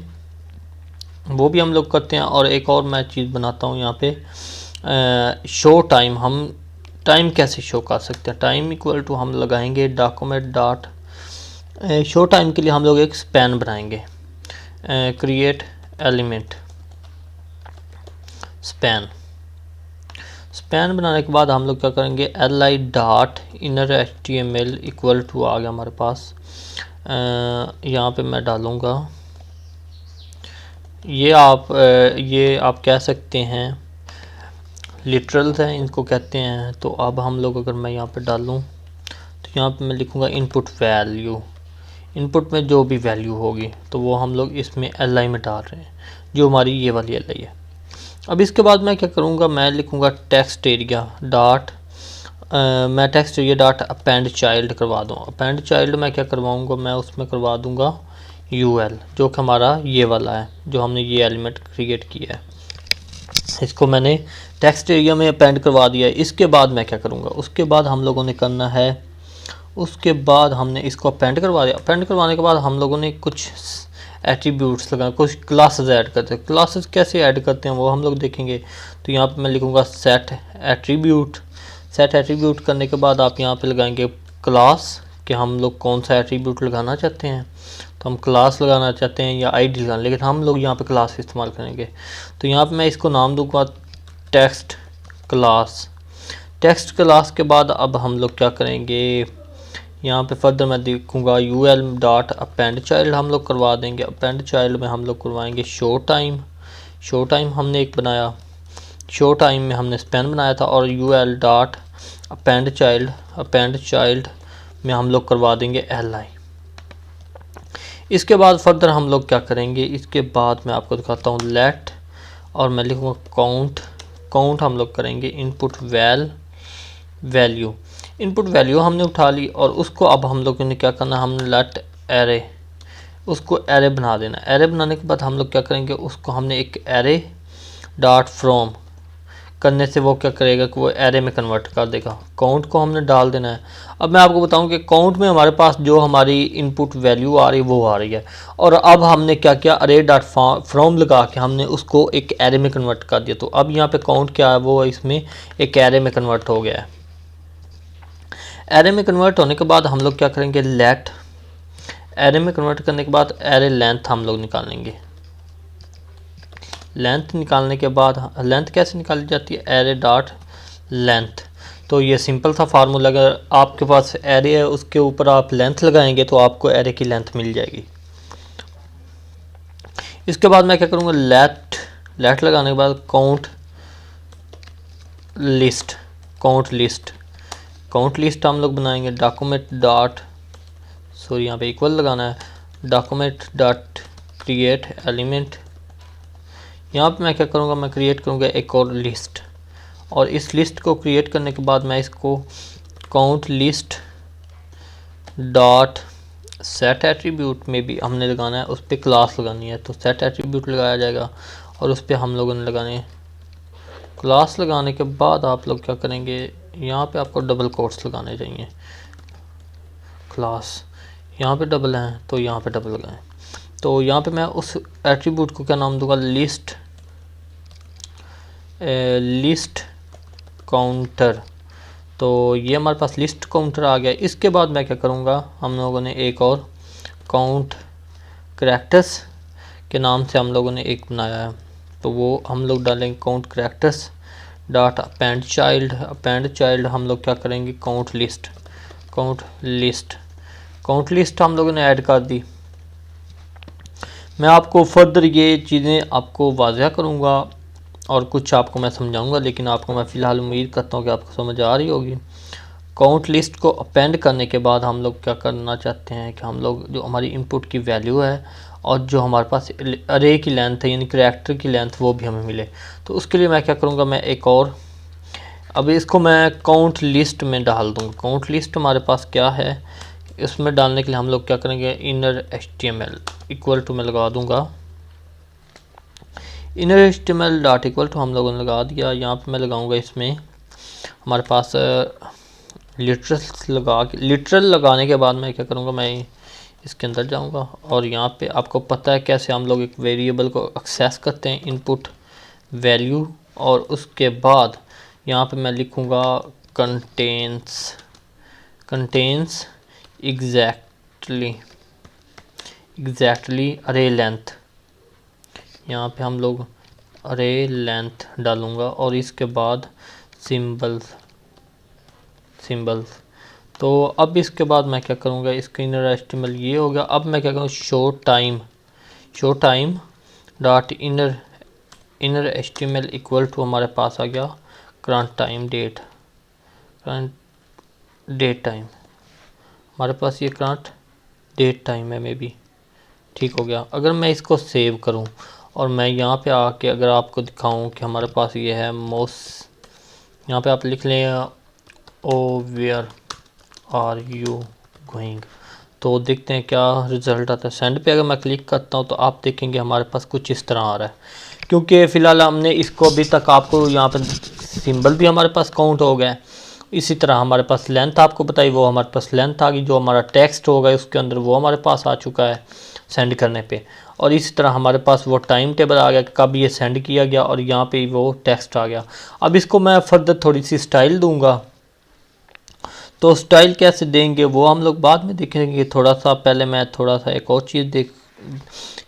वो भी हम लोग करते हैं। और एक और मैं चीज़ बनाता हूँ यहाँ पे, शो टाइम, हम टाइम कैसे शो कर सकते हैं, टाइम इक्वल टू हम लगाएंगे डॉक्यूमेंट डॉट शो टाइम के लिए हम लोग एक स्पैन बनाएंगे, क्रिएट एलिमेंट स्पैन बनाने के बाद हम लोग क्या करेंगे, L I dot inner H T M L equal to आ गया हमारे पास। यहाँ पे मैं डालूँगा, ये आप कह सकते हैं लिटरल्स हैं, इनको कहते हैं। तो अब हम लोग अगर मैं यहाँ पे डालूँ तो यहाँ पे मैं लिखूँगा इनपुट वैल्यू, इनपुट में जो भी वैल्यू होगी तो वो हम लोग इसमें एल आई में डाल रहे हैं, जो हमारी ये वाली एल आई है। अब इसके बाद मैं क्या करूँगा, मैं लिखूँगा टेक्स्ट एरिया डॉट, मैं text area dot append child करवा दूँ। अपेंड चाइल्ड मैं क्या करवाऊँगा, मैं उसमें करवा दूँगा यूएल, जो कि हमारा ये वाला है, जो हमने ये एलिमेंट क्रिएट किया है, इसको मैंने टेक्स्ट एरिया में अपेंड करवा दिया है। इसके बाद मैं क्या करूँगा, उसके बाद हम लोगों ने करना है, उसके बाद हमने इसको अपेंड करवा दिया। अपेंड करवाने के बाद हम लोगों ने कुछ एट्रीब्यूट्स लगाए, कुछ क्लासेस ऐड करते हैं। क्लासेस कैसे ऐड करते हैं वो हम लोग देखेंगे। तो यहाँ पे मैं लिखूँगा सेट एट्रीब्यूट। सेट एट्रीब्यूट करने के बाद आप यहाँ पे लगाएंगे क्लास, कि हम लोग कौन सा एट्रीब्यूट लगाना चाहते हैं। तो हम क्लास लगाना चाहते हैं या आईडी लगाना, लेकिन हम लोग यहाँ पे क्लास इस्तेमाल करेंगे। तो यहाँ पे मैं इसको नाम दूँगा टेक्स्ट क्लास। टेक्स्ट क्लास के बाद अब हम लोग क्या करेंगे, यहाँ पे फर्दर मैं देखूँगा यूएल डॉट अपेंड चाइल्ड हम लोग करवा देंगे। अपेंड चाइल्ड में हम लोग करवाएंगे शो टाइम। शो टाइम हमने एक बनाया, शो टाइम में हमने स्पैन बनाया था। और यूएल डॉट अपेंड चाइल्ड में हम लोग करवा देंगे एल आई। इसके बाद फर्दर हम लोग क्या करेंगे, इसके बाद मैं आपको दिखाता हूँ लेट, और मैं लिखूँगा काउंट हम लोग करेंगे इनपुट वैल्यू। इनपुट वैल्यू हमने उठा ली और उसको अब हम लोगों ने क्या करना, हमने लेट एरे, उसको एरे बना देना। एरे बनाने के बाद हम लोग क्या करेंगे, उसको हमने एक एरे डॉट फ्रॉम करने से वो क्या करेगा कि वो एरे में कन्वर्ट कर देगा। काउंट को हमने डाल देना है। अब मैं आपको बताऊं कि काउंट में हमारे पास जो हमारी इनपुट वैल्यू आ रही है वो आ रही है, और अब हमने क्या किया, अरे डॉट फ्रॉम लगा के हमने उसको एक एरे में कन्वर्ट कर दिया। तो अब यहाँ पे काउंट क्या है, वो इसमें एक एरे में कन्वर्ट हो गया है। एरे में कन्वर्ट होने के बाद हम लोग क्या करेंगे, लेट एरे में कन्वर्ट करने के बाद एरे लेंथ हम लोग निकालेंगे। लेंथ निकालने के बाद लेंथ कैसे निकाली जाती है, एरे डॉट लेंथ। तो ये सिंपल सा फार्मूला, अगर आपके पास एरे है उसके ऊपर आप लेंथ लगाएंगे तो आपको एरे की लेंथ मिल जाएगी। इसके बाद मैं क्या करूँगा, लेट लगाने के बाद काउंट लिस्ट हम लोग बनाएंगे। डॉक्यूमेंट डॉट सॉरी यहाँ पे इक्वल लगाना है, डॉक्यूमेंट डॉट क्रिएट एलिमेंट। यहाँ पे मैं क्या करूँगा, मैं क्रिएट करूँगा एक और लिस्ट, और इस लिस्ट को क्रिएट करने के बाद मैं इसको count list dot set attribute में भी हमने लगाना है, उस पर क्लास लगानी है। तो सेट एट्रीब्यूट लगाया जाएगा और उस पर हम लोगों ने लगाने हैं क्लास। लगाने के बाद आप लोग क्या करेंगे, यहाँ पे आपको डबल कोट्स लगाने चाहिए। क्लास यहाँ पे डबल हैं तो यहाँ पे डबल लगाएं। तो यहाँ पे मैं उस एट्रीब्यूट को क्या नाम दूंगा, लिस्ट काउंटर। तो ये हमारे पास लिस्ट काउंटर आ गया। इसके बाद मैं क्या करूँगा, हम लोगों ने एक और काउंट करैक्टर्स के नाम से हम लोगों ने एक बनाया है, तो वो हम लोग डालेंगे count characters dot append child हम लोग क्या करेंगे, काउंट लिस्ट हम लोगों ने ऐड कर दी। मैं आपको फर्दर ये चीज़ें आपको वाज़ह करूँगा और कुछ आपको मैं समझाऊंगा, लेकिन आपको मैं फ़िलहाल उम्मीद करता हूँ कि आपको समझ आ रही होगी। काउंट लिस्ट को अपेंड करने के बाद हम लोग क्या करना चाहते हैं कि हम लोग जो हमारी इनपुट की वैल्यू है और जो हमारे पास अरे की लेंथ है यानी करैक्टर की लेंथ वो भी हमें मिले। तो उसके लिए मैं क्या करूँगा, मैं एक और अब इसको मैं काउंट लिस्ट में डाल दूँगा। काउंट लिस्ट हमारे पास क्या है, इसमें डालने के लिए हम लोग क्या करेंगे, इनर HTML इक्वल टू मैं लगा दूँगा। Inner HTML dot equal to हम लोगों ने लगा दिया। यहाँ पे मैं लगाऊंगा इसमें हमारे पास लिटरल लगाने के बाद मैं क्या करूँगा, मैं इसके अंदर जाऊँगा और यहाँ पे आपको पता है कैसे हम लोग एक वेरिएबल को एक्सेस करते हैं, इनपुट वैल्यू, और उसके बाद यहाँ पे मैं लिखूँगा कंटेन्स एग्जैक्टली अरे लेंथ। यहाँ पे हम लोग अरे लेंथ डालूँगा और इसके बाद सिंबल्स। तो अब इसके बाद मैं क्या करूँगा, इसका इनर HTML ये हो गया। अब मैं क्या करूँ, show time dot inner HTML equal to हमारे पास आ गया करंट डेट टाइम। हमारे पास ये करंट डेट टाइम है, मे बी ठीक हो गया। अगर मैं इसको सेव करूं और मैं यहाँ पे आके अगर आपको दिखाऊं कि हमारे पास ये है यहाँ पे आप लिख लें ओ वेयर आर यू गोइंग, तो देखते हैं क्या रिज़ल्ट आता है। सेंड पे अगर मैं क्लिक करता हूँ तो आप देखेंगे हमारे पास कुछ इस तरह आ रहा है, क्योंकि फ़िलहाल हमने इसको अभी तक आपको यहाँ पर सिंबल भी हमारे पास काउंट हो गया है। इसी तरह हमारे पास लेंथ आपको बताई, वो हमारे पास लेंथ आ गई। जो हमारा टेक्स्ट होगा उसके अंदर वो हमारे पास आ चुका है सेंड करने पे, और इसी तरह हमारे पास वो टाइम टेबल आ गया कि कब ये सेंड किया गया और यहाँ पे वो टेक्स्ट आ गया। अब इसको मैं फर्दर थोड़ी सी स्टाइल दूंगा, तो स्टाइल कैसे देंगे वो हम लोग बाद में देखेंगे। थोड़ा सा पहले मैं थोड़ा सा एक और चीज़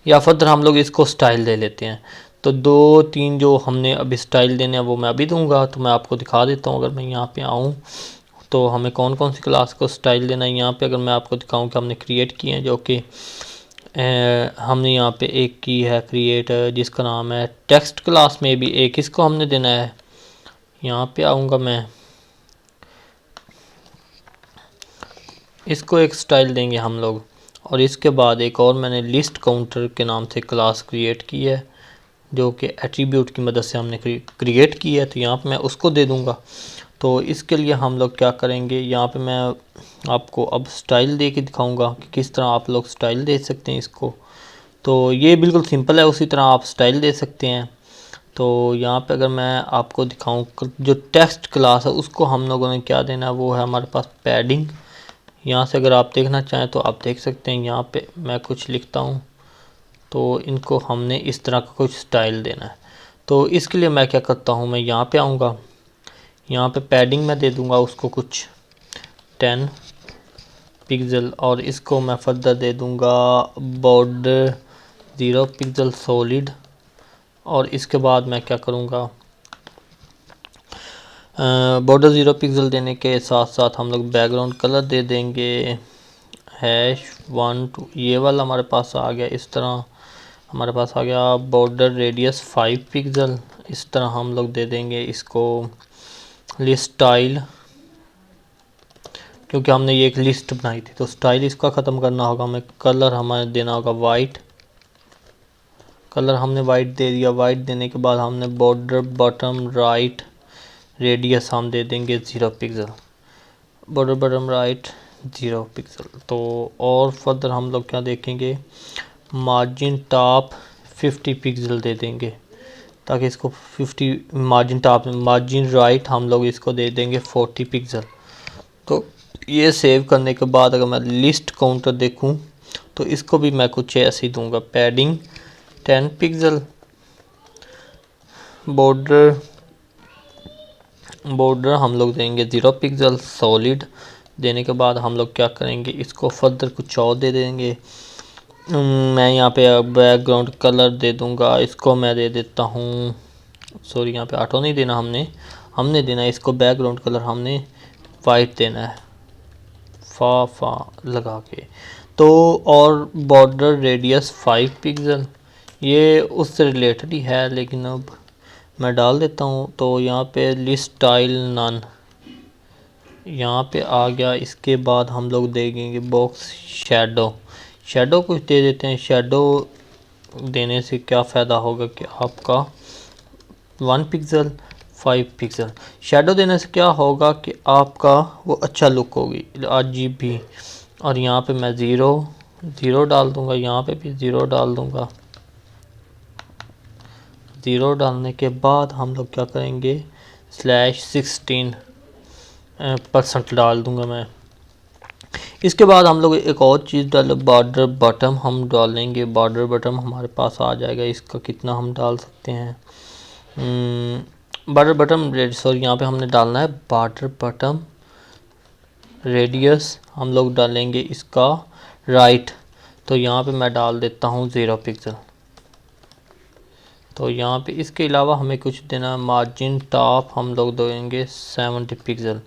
या फर्दर हम लोग इसको स्टाइल दे लेते हैं। तो 2-3 जो हमने अभी स्टाइल देने हैं वो मैं अभी दूंगा, तो मैं आपको दिखा देता हूँ। अगर मैं यहाँ पे आऊँ तो हमें कौन कौन सी क्लास को स्टाइल देना है, यहाँ पे अगर मैं आपको दिखाऊँ कि हमने क्रिएट किए हैं, जो कि हमने यहाँ पे एक की है क्रिएट जिसका नाम है टेक्स्ट क्लास में भी एक इसको हमने देना है। यहाँ पे आऊँगा मैं, इसको एक स्टाइल देंगे हम लोग, और इसके बाद एक और मैंने लिस्ट काउंटर के नाम से क्लास क्रिएट की है जो कि एट्रीब्यूट की मदद से हमने क्रिएट की है, तो यहाँ पे मैं उसको दे दूँगा। तो इसके लिए हम लोग क्या करेंगे, यहाँ पे मैं आपको अब स्टाइल दे के दिखाऊंगा कि किस तरह आप लोग स्टाइल दे सकते हैं इसको। तो ये बिल्कुल सिंपल है, उसी तरह आप स्टाइल दे सकते हैं। तो यहाँ पे अगर मैं आपको दिखाऊं, जो टेक्स्ट क्लास है उसको हम लोगों ने क्या देना है, वो है हमारे पास पैडिंग। यहाँ से अगर आप देखना चाहें तो आप देख सकते हैं, यहाँ पे मैं कुछ लिखता हूँ तो इनको हमने इस तरह का कुछ स्टाइल देना है। तो इसके लिए मैं क्या करता हूँ, मैं यहाँ पे आऊँगा, यहाँ पे पैडिंग में दे दूँगा उसको कुछ 10 पिक्सल, और इसको मैं फर्दर दे दूँगा बॉर्डर 0 पिक्सल सॉलिड। और इसके बाद मैं क्या करूँगा, बॉर्डर 0 पिक्सल देने के साथ साथ हम लोग बैकग्राउंड कलर दे देंगे #1 ये वाला हमारे पास आ गया। इस तरह हमारे पास आ गया बॉर्डर रेडियस 5 पिक्सल। इस तरह हम लोग दे देंगे इसको लिस्ट स्टाइल, क्योंकि हमने ये एक लिस्ट बनाई थी। तो स्टाइल इसका ख़त्म करना होगा, हमें कलर हमारे देना होगा वाइट। कलर हमने वाइट दे दिया। वाइट देने के बाद हमने बॉर्डर बॉटम राइट रेडियस हम दे देंगे 0 pixel. Border bottom right 0 pixel. तो और फर्दर हम लोग क्या देखेंगे, मार्जिन टॉप 50 पिक्सल दे देंगे, ताकि इसको 50 मार्जिन टॉप, मार्जिन राइट हम लोग इसको दे देंगे 40 पिक्सल। तो ये सेव करने के बाद अगर मैं लिस्ट काउंटर देखूं तो इसको भी मैं कुछ ऐसे ही दूंगा, पैडिंग 10 पिक्सल, बॉर्डर हम लोग देंगे 0 पिक्सल सॉलिड। देने के बाद हम लोग क्या करेंगे, इसको फर्दर कुछ और दे देंगे। मैं यहाँ पे बैकग्राउंड कलर दे दूँगा, इसको मैं दे देता हूँ, सॉरी यहाँ पे ऑटो नहीं देना, हमने देना है इसको बैकग्राउंड कलर हमने वाइट देना है, फा लगा के। तो और बॉर्डर रेडियस 5 पिक्सल, ये उससे रिलेटेड ही है, लेकिन अब मैं डाल देता हूँ। तो यहाँ पे लिस्ट स्टाइल नन यहाँ पे आ गया। इसके बाद हम लोग देखेंगे बॉक्स शेडो कुछ दे देते हैं। शेडो देने से क्या फ़ायदा होगा कि आपका 1 पिक्सल 5 पिक्सल शेडो देने से क्या होगा कि आपका वो अच्छा लुक होगी RGB। और यहाँ पे मैं ज़ीरो डाल दूँगा, यहाँ पे भी ज़ीरो डाल दूँगा। ज़ीरो डालने के बाद हम लोग क्या करेंगे, /16% डाल दूँगा मैं। इसके बाद हम लोग एक और चीज़ डाल, बॉर्डर बॉटम हम डालेंगे। बॉर्डर बॉटम हमारे पास आ जाएगा, इसका कितना हम डाल सकते हैं, बॉर्डर बॉटम सॉरी यहाँ पे हमने डालना है बॉर्डर बॉटम रेडियस हम लोग डालेंगे इसका राइट। तो यहाँ पे मैं डाल देता हूँ 0 पिक्सल। तो यहाँ पे इसके अलावा हमें कुछ देना, मार्जिन टॉप हम लोग देंगे 70 पिक्सल।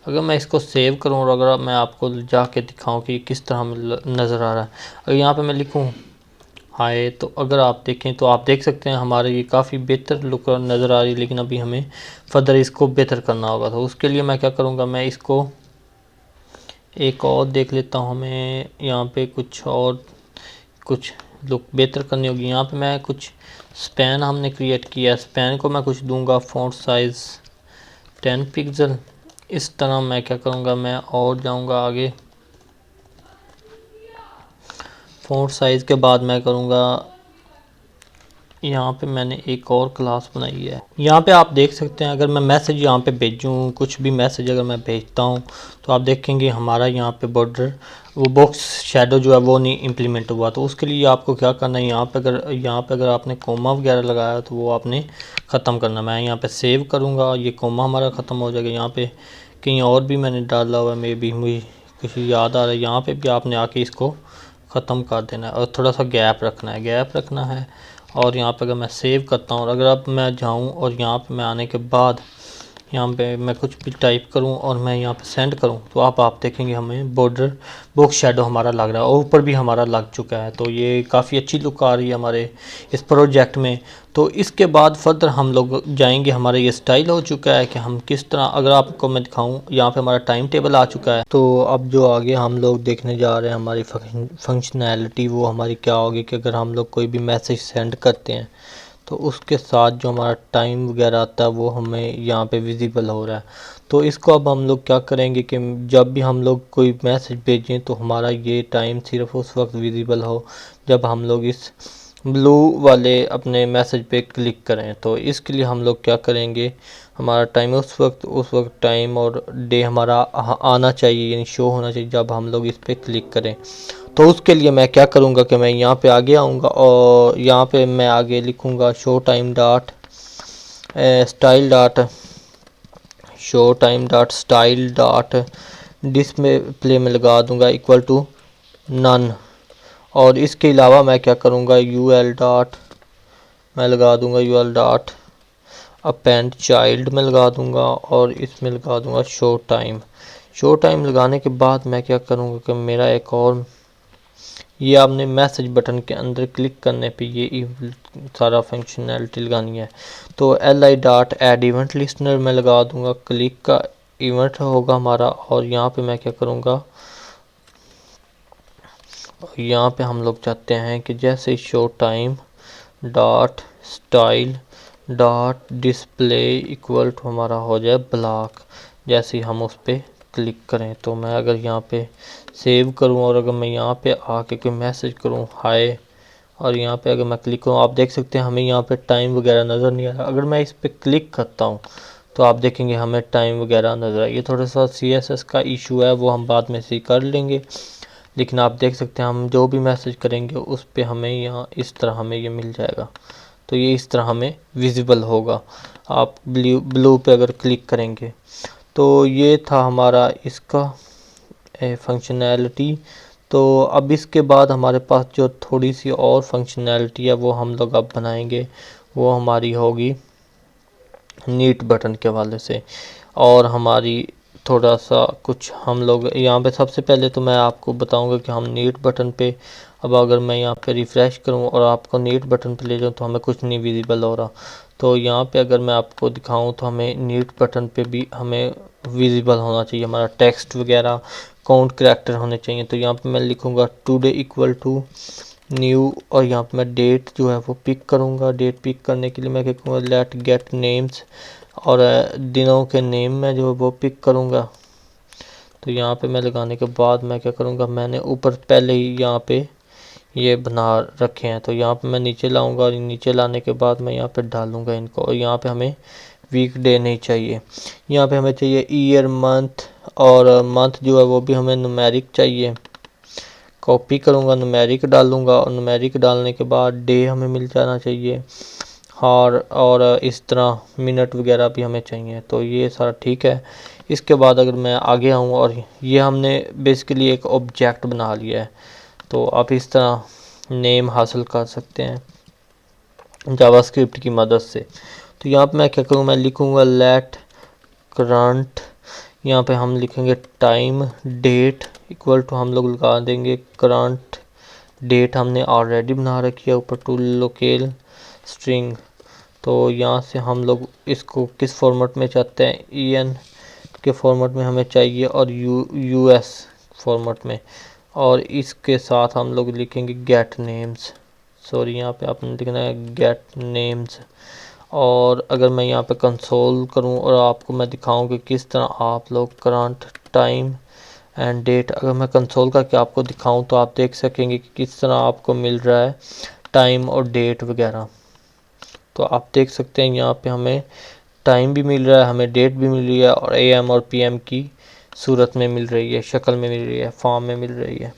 अगर मैं इसको सेव करूँ और अगर मैं आपको जाके दिखाऊं कि किस तरह नज़र आ रहा है, अगर यहाँ पे मैं लिखूँ हाय, तो अगर आप देखें तो आप देख सकते हैं हमारे ये काफ़ी बेहतर लुक नज़र आ रही है। लेकिन अभी हमें फर्दर इसको बेहतर करना होगा। तो उसके लिए मैं क्या करूँगा, मैं इसको एक और देख लेता हूँ, हमें यहाँ पे कुछ लुक बेहतर करनी होगी। यहाँ पे मैं कुछ स्पैन हमने क्रिएट किया, स्पैन को मैं कुछ दूंगा फ़ॉन्ट साइज़ 10 पिक्सल। इस तरह मैं क्या करूँगा, मैं और जाऊँगा आगे, फ़ॉन्ट साइज़ के बाद मैं करूँगा, यहाँ पे मैंने एक और क्लास बनाई है। यहाँ पे आप देख सकते हैं अगर मैं मैसेज यहाँ पे भेजूँ, कुछ भी मैसेज अगर मैं भेजता हूँ तो आप देखेंगे हमारा यहाँ पे बॉर्डर वो बॉक्स शेडो जो है वो नहीं इम्प्लीमेंट हुआ। तो उसके लिए आपको क्या करना है, यहाँ पे अगर आपने कोमा वगैरह लगाया तो वो आपने ख़त्म करना। मैं यहाँ पे सेव करूँगा, ये कोमा हमारा ख़त्म हो जाएगा। यहाँ पे कहीं और भी मैंने डाला हुआ है, मे भी मुझे कुछ याद आ रहा है, यहाँ पे भी आपने आके इसको ख़त्म कर देना है और थोड़ा सा गैप रखना है। और यहाँ पे अगर मैं सेव करता हूँ और अगर अब मैं जाऊँ और यहाँ पे मैं आने के बाद यहाँ पे मैं कुछ भी टाइप करूँ और मैं यहाँ पे सेंड करूँ तो आप देखेंगे हमें बॉर्डर बॉक्स शेडो हमारा लग रहा है और ऊपर भी हमारा लग चुका है। तो ये काफ़ी अच्छी लुक आ रही है हमारे इस प्रोजेक्ट में। तो इसके बाद फर्दर हम लोग जाएंगे, हमारा ये स्टाइल हो चुका है कि हम किस तरह, अगर आपको मैं दिखाऊँ यहाँ पे हमारा टाइम टेबल आ चुका है। तो अब जो आगे हम लोग देखने जा रहे हैं हमारी फंक्शनैलिटी वो हमारी क्या होगी कि अगर हम लोग कोई भी मैसेज सेंड करते हैं तो उसके साथ जो हमारा टाइम वगैरह आता है वो हमें यहाँ पे विजिबल हो रहा है। तो इसको अब हम लोग क्या करेंगे कि जब भी हम लोग कोई मैसेज भेजें तो हमारा ये टाइम सिर्फ उस वक्त विजिबल हो जब हम लोग इस ब्लू वाले अपने मैसेज पे क्लिक करें। तो इसके लिए हम लोग क्या करेंगे, हमारा टाइम उस वक्त टाइम और डे हमारा आना चाहिए, यानी शो होना चाहिए जब हम लोग इस पे क्लिक करें। तो उसके लिए मैं क्या करूँगा कि मैं यहाँ पे आगे आऊँगा और यहाँ पे मैं आगे लिखूँगा show time dot style dot show time dot style dot display में लगा दूँगा इक्वल टू नन। और इसके अलावा मैं क्या करूँगा, यूएल डॉट मैं लगा दूँगा यूएल डॉट अपेंड चाइल्ड में लगा दूँगा और इसमें लगा दूँगा शो टाइम। शो टाइम लगाने के बाद मैं क्या करूँगा कि मेरा एक और ये आपने मैसेज बटन के अंदर क्लिक करने पे ये सारा फंक्शनैलिटी लगानी है। तो L I dot add event listener में लगा दूँगा, क्लिक का इवेंट होगा हमारा। और यहाँ पे मैं क्या करूँगा, यहाँ पे हम लोग चाहते हैं कि जैसे show time dot style dot display equal to हमारा हो जाए ब्लॉक, जैसे ही हम उस पर क्लिक करें। तो मैं अगर यहाँ पे सेव करूँ और अगर मैं यहाँ पे आके कोई मैसेज करूँ हाय, और यहाँ पे अगर मैं क्लिक करूँ, आप देख सकते हैं हमें यहाँ पे टाइम वगैरह नज़र नहीं आ रहा। अगर मैं इस पर क्लिक करता हूँ तो आप देखेंगे हमें टाइम वगैरह नज़र आए। ये थोड़ा सा CSS का इशू है, वो हम बाद में से कर लेंगे, लेकिन आप देख सकते हैं हम जो भी मैसेज करेंगे उस पर हमें यहाँ इस तरह हमें ये मिल जाएगा। तो ये इस तरह हमें विजिबल होगा आप ब्लू पे अगर क्लिक करेंगे। तो ये था हमारा इसका फंक्शनैलिटी। तो अब इसके बाद हमारे पास जो थोड़ी सी और फंक्शनैलिटी है वो हम लोग अब बनाएंगे, वो हमारी होगी नीट बटन के हवाले से। और हमारी थोड़ा सा कुछ हम लोग यहाँ पे सबसे पहले तो मैं आपको बताऊंगा कि हम नीट बटन पे, अब अगर मैं यहाँ पे रिफ़्रेश करूँ और आपको नीट बटन पे ले जाऊँ तो हमें कुछ नहीं विजिबल हो रहा। तो यहाँ पे अगर मैं आपको दिखाऊँ तो हमें नीट बटन पे भी हमें विजिबल होना चाहिए, हमारा टेक्स्ट वगैरह काउंट करैक्टर होने चाहिए। तो यहाँ पे मैं लिखूँगा टुडे इक्वल टू न्यू, और यहाँ पे मैं डेट जो है वो पिक करूँगा। डेट पिक करने के लिए मैं क्या करूँगा, लेट गेट नेम्स, और दिनों के नेम में जो है वो पिक करूँगा। तो यहाँ पे मैं लगाने के बाद मैं क्या करूँगा, मैंने ऊपर पहले ही यहाँ पे ये बना रखे हैं, तो यहाँ पे मैं नीचे लाऊंगा और नीचे लाने के बाद मैं यहाँ पे डालूंगा इनको। और यहाँ पे हमें वीक डे नहीं चाहिए, यहाँ पे हमें चाहिए ईयर मंथ, और मंथ जो है वो भी हमें न्यूमेरिक चाहिए। कॉपी करूँगा, न्यूमेरिक डालूंगा, और न्यूमेरिक डालने के बाद डे हमें मिल जाना चाहिए, और इस तरह मिनट वगैरह भी हमें चाहिए। तो ये सारा ठीक है। इसके बाद अगर मैं आगे आऊँ, और ये हमने बेसिकली एक ऑब्जेक्ट बना लिया है, तो आप इस तरह नेम हासिल कर सकते हैं जावास्क्रिप्ट की मदद से। तो यहाँ पे मैं क्या करूँ, मैं लिखूँगा लेट करंट, यहाँ पे हम लिखेंगे टाइम डेट इक्वल टू हम लोग लगा देंगे करंट डेट, हमने ऑलरेडी बना रखी है ऊपर टू लोकेल स्ट्रिंग। तो यहाँ से हम लोग इसको किस फॉर्मेट में चाहते हैं, EN के फॉर्मेट में हमें चाहिए, और US फॉर्मेट में। और इसके साथ हम लोग लिखेंगे गेट नेम्स, सॉरी यहाँ पे आपने लिखना है गेट नेम्स। और अगर मैं यहाँ पे कंसोल करूँ और आपको मैं दिखाऊँ कि किस तरह आप लोग करंट टाइम एंड डेट, अगर मैं कंसोल करके आपको दिखाऊँ तो आप देख सकेंगे कि किस तरह आपको मिल रहा है टाइम और डेट वगैरह। तो आप देख सकते हैं यहाँ पे हमें टाइम भी मिल रहा है, हमें डेट भी मिल रही है, और AM और PM की सूरत में मिल रही है, शक्ल में मिल रही है, फॉर्म में मिल रही है।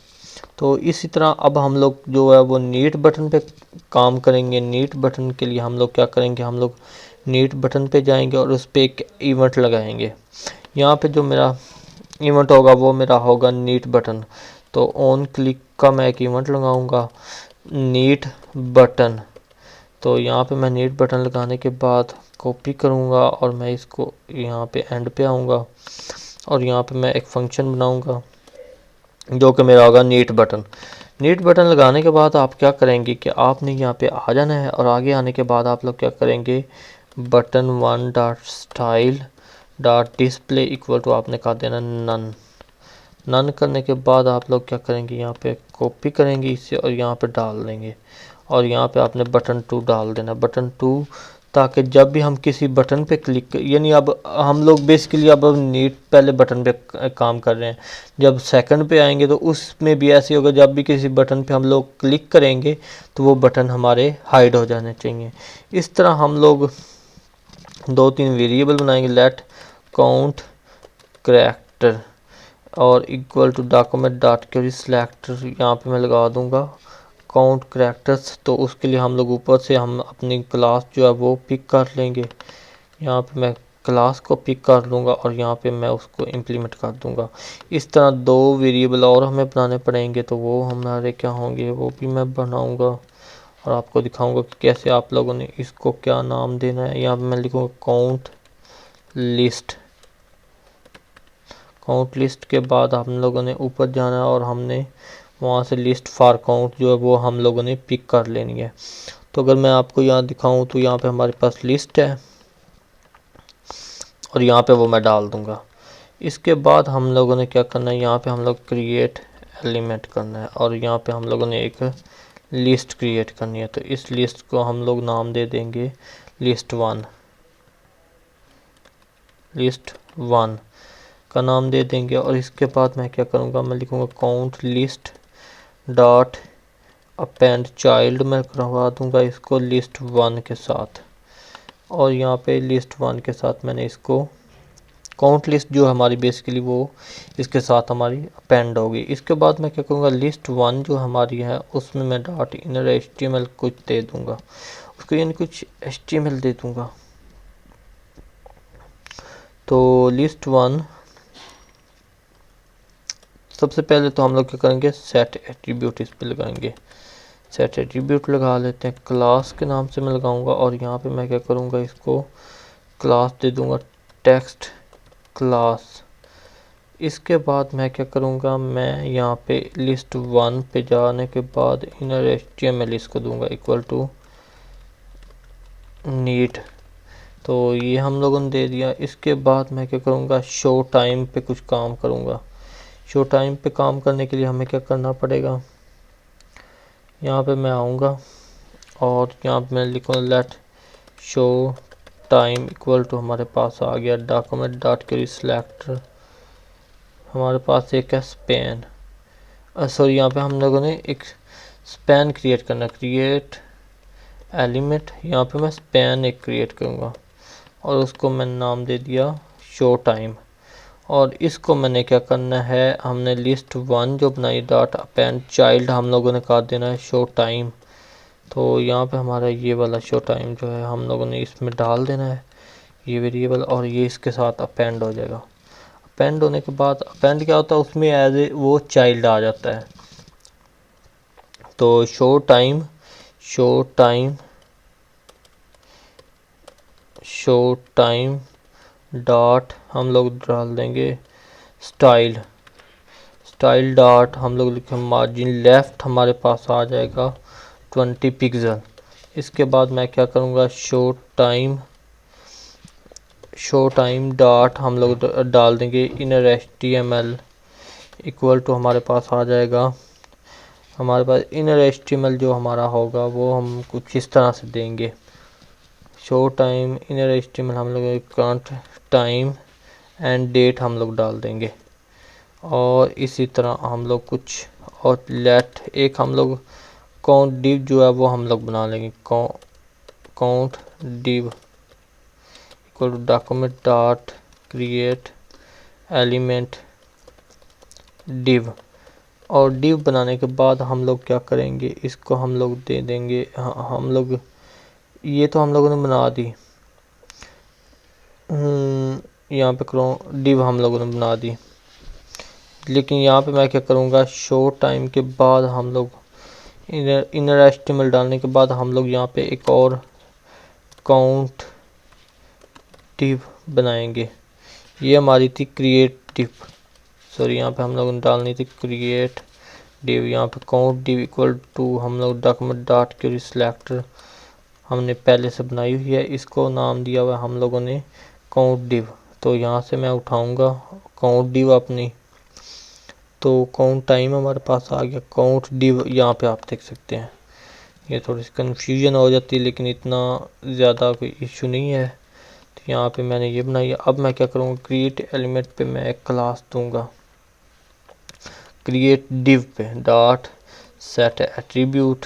तो इसी तरह अब हम लोग जो है वो नीट बटन पे काम करेंगे। नीट बटन के लिए हम लोग क्या करेंगे, हम लोग नीट बटन पे जाएंगे और उस पर एक इवेंट लगाएंगे। यहाँ पे जो मेरा इवेंट होगा वो मेरा होगा नीट बटन। तो ऑन क्लिक का मैं एक इवेंट लगाऊंगा नीट बटन। तो यहाँ पे मैं नीट बटन लगाने के बाद कॉपी करूँगा और मैं इसको यहाँ पे एंड पे आऊँगा, और यहाँ पे मैं एक फंक्शन बनाऊँगा जो कि मेरा होगा नीट बटन। नीट बटन लगाने के बाद आप क्या करेंगे कि आपने यहाँ पे आ जाना है, और आगे आने के बाद आप लोग क्या करेंगे, button 1 dot style dot display equal to आपने कहा देना नन। नन करने के बाद आप लोग क्या करेंगे, यहाँ पे कॉपी करेंगे इसे और यहाँ पे डाल देंगे, और यहाँ पे आपने बटन 2 डाल देना, बटन 2, ताकि जब भी हम किसी बटन पे क्लिक, यानी अब हम लोग बेसिकली अब नीट पहले बटन पे काम कर रहे हैं, जब सेकंड पे आएंगे तो उसमें भी ऐसे होगा, जब भी किसी बटन पे हम लोग क्लिक करेंगे तो वो बटन हमारे हाइड हो जाने चाहिए। इस तरह हम लोग 2-3 वेरिएबल बनाएंगे, लेट काउंट करैक्टर और equal to document dot query selector, यहाँ पे मैं लगा दूंगा काउंट करैक्टर्स। तो उसके लिए हम लोग ऊपर से हम अपनी क्लास जो है वो पिक कर लेंगे, यहाँ पे मैं क्लास को पिक कर लूँगा और यहाँ पे मैं उसको इम्प्लीमेंट कर दूँगा। इस तरह 2 वेरिएबल और हमें बनाने पड़ेंगे, तो वो हमारे क्या होंगे वो भी मैं बनाऊँगा और आपको दिखाऊँगा कि कैसे आप लोगों ने इसको क्या नाम देना है। यहाँ पे मैं लिखूँगा काउंट लिस्ट। काउंट लिस्ट के बाद हम लोगों ने ऊपर जाना है और हमने वहाँ से लिस्ट फॉर काउंट जो है वो हम लोगों ने पिक कर लेनी है। तो अगर मैं आपको यहाँ दिखाऊँ तो यहाँ पे हमारे पास लिस्ट है और यहाँ पे वो मैं डाल दूँगा। इसके बाद हम लोगों ने क्या करना है, यहाँ पे हम लोग क्रिएट एलिमेंट करना है और यहाँ पे हम लोगों ने एक लिस्ट क्रिएट करनी है। तो इस लिस्ट को हम लोग नाम दे देंगे लिस्ट 1 का नाम दे देंगे। और इसके बाद मैं क्या करूँगा, मैं लिखूँगा count list dot append child, मैं करवा दूँगा इसको लिस्ट 1 के साथ। और यहाँ पे लिस्ट 1 के साथ मैंने इसको काउंट लिस्ट जो हमारी बेसिकली वो इसके साथ हमारी अपेंड होगी। इसके बाद मैं क्या करूँगा, लिस्ट 1 जो हमारी है उसमें मैं डॉट इनर HTML कुछ दे दूँगा उसको, यानी कुछ HTML दे दूँगा। तो लिस्ट 1 सबसे पहले तो हम लोग क्या करेंगे, सेट एट्रीब्यूट इस पे लगाएंगे। सेट एट्रीब्यूट लगा लेते हैं, क्लास के नाम से मैं लगाऊंगा और यहाँ पे मैं क्या करूँगा, इसको क्लास दे दूँगा टेक्स्ट क्लास। इसके बाद मैं क्या करूँगा, मैं यहाँ पे लिस्ट 1 पे जाने के बाद इनर HTML इसको दूँगा इक्वल टू नीड। तो ये हम लोगों ने दे दिया। इसके बाद मैं क्या करूँगा, शो टाइम पे कुछ काम करूँगा। शो टाइम पे काम करने के लिए हमें क्या करना पड़ेगा, यहाँ पे मैं आऊँगा और यहाँ पे मैं लिखूँगा let show time equal to, हमारे पास आ गया डॉक्यूमेंट डॉट क्वेरी सिलेक्टर, हमारे पास एक है स्पैन, सॉरी यहाँ पे हम लोगों ने एक स्पैन क्रिएट करना, क्रिएट एलिमेंट, यहाँ पे मैं स्पैन एक क्रिएट करूँगा और उसको मैंने नाम दे दिया शो टाइम। और इसको मैंने क्या करना है, हमने लिस्ट 1 जो बनाई डॉट अपेंड चाइल्ड हम लोगों ने कर देना है शो टाइम। तो यहाँ पे हमारा ये वाला शो टाइम जो है हम लोगों ने इसमें डाल देना है ये वेरिएबल, और ये इसके साथ अपेंड हो जाएगा। अपेंड होने के बाद अपेंड क्या होता है, उसमें एज ए वो चाइल्ड आ जाता है। तो शो टाइम डॉट हम लोग डाल देंगे स्टाइल डॉट हम लोग लिखे मार्जिन लेफ्ट, हमारे पास आ जाएगा 20 पिक्सल। इसके बाद मैं क्या करूँगा, शो टाइम डॉट हम लोग डाल देंगे इनर HTML इक्वल टू, हमारे पास आ जाएगा, हमारे पास इनर HTML जो हमारा होगा वो हम कुछ इस तरह से देंगे। शो टाइम इनर HTML हम लोग काउंट टाइम एंड डेट हम लोग डाल देंगे। और इसी तरह हम लोग कुछ और लेट एक हम लोग काउंट डिव जो है वो हम लोग बना लेंगे, count div equal to document dot create element div. और डिव बनाने के बाद हम लोग क्या करेंगे, इसको हम लोग दे देंगे, हम लोग ये तो हम लोगों ने बना दी, यहाँ पे करो डिव हम लोगों ने बना दी, लेकिन यहाँ पे मैं क्या करूँगा, शो टाइम के बाद हम लोग इनर HTML डालने के बाद हम लोग यहाँ पे एक और काउंट डिव बनाएंगे। ये हमारी थी क्रिएट डिव, सॉरी यहाँ पे हम लोगों ने डालनी थी क्रिएट डिव। यहाँ पे काउंट डिव इक्वल टू हम लोग डॉक्यूमेंट डॉट क्वेरी सिलेक्टर हमने पहले से बनाई हुई है, इसको नाम दिया हुआ हम लोगों ने काउंट डिव। तो यहाँ से मैं उठाऊंगा काउंट डिव अपनी, तो काउंट टाइम हमारे पास आ गया, काउंट डिव यहाँ पे आप देख सकते हैं। ये थोड़ी सी कन्फ्यूजन हो जाती है, लेकिन इतना ज़्यादा कोई इशू नहीं है। तो यहाँ पे मैंने ये बनाई है। अब मैं क्या करूँगा, क्रिएट एलिमेंट पे मैं एक क्लास दूंगा, क्रिएट डिव पे डॉट सेट एट्रीब्यूट।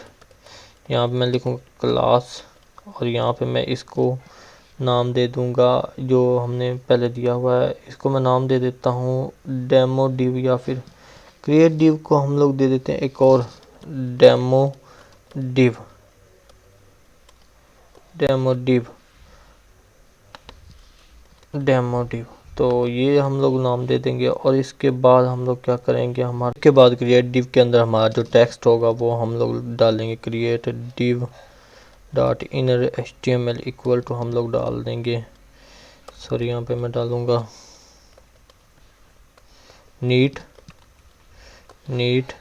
यहाँ पे मैं लिखूँगा क्लास, और यहाँ पे मैं इसको नाम दे दूंगा जो हमने पहले दिया हुआ है। इसको मैं नाम दे देता हूँ डेमो डिव, या फिर क्रिएट डिव को हम लोग दे देते हैं एक और demo div, demo div, demo div. तो ये हम लोग नाम दे देंगे। और इसके बाद हम लोग क्या करेंगे, हमारे के बाद क्रिएट डिव के अंदर हमारा जो टेक्स्ट होगा वो हम लोग डालेंगे create div dot inner HTML equal to हम लोग डाल देंगे, सॉरी यहाँ पे मैं डालूंगा नीट, नीट,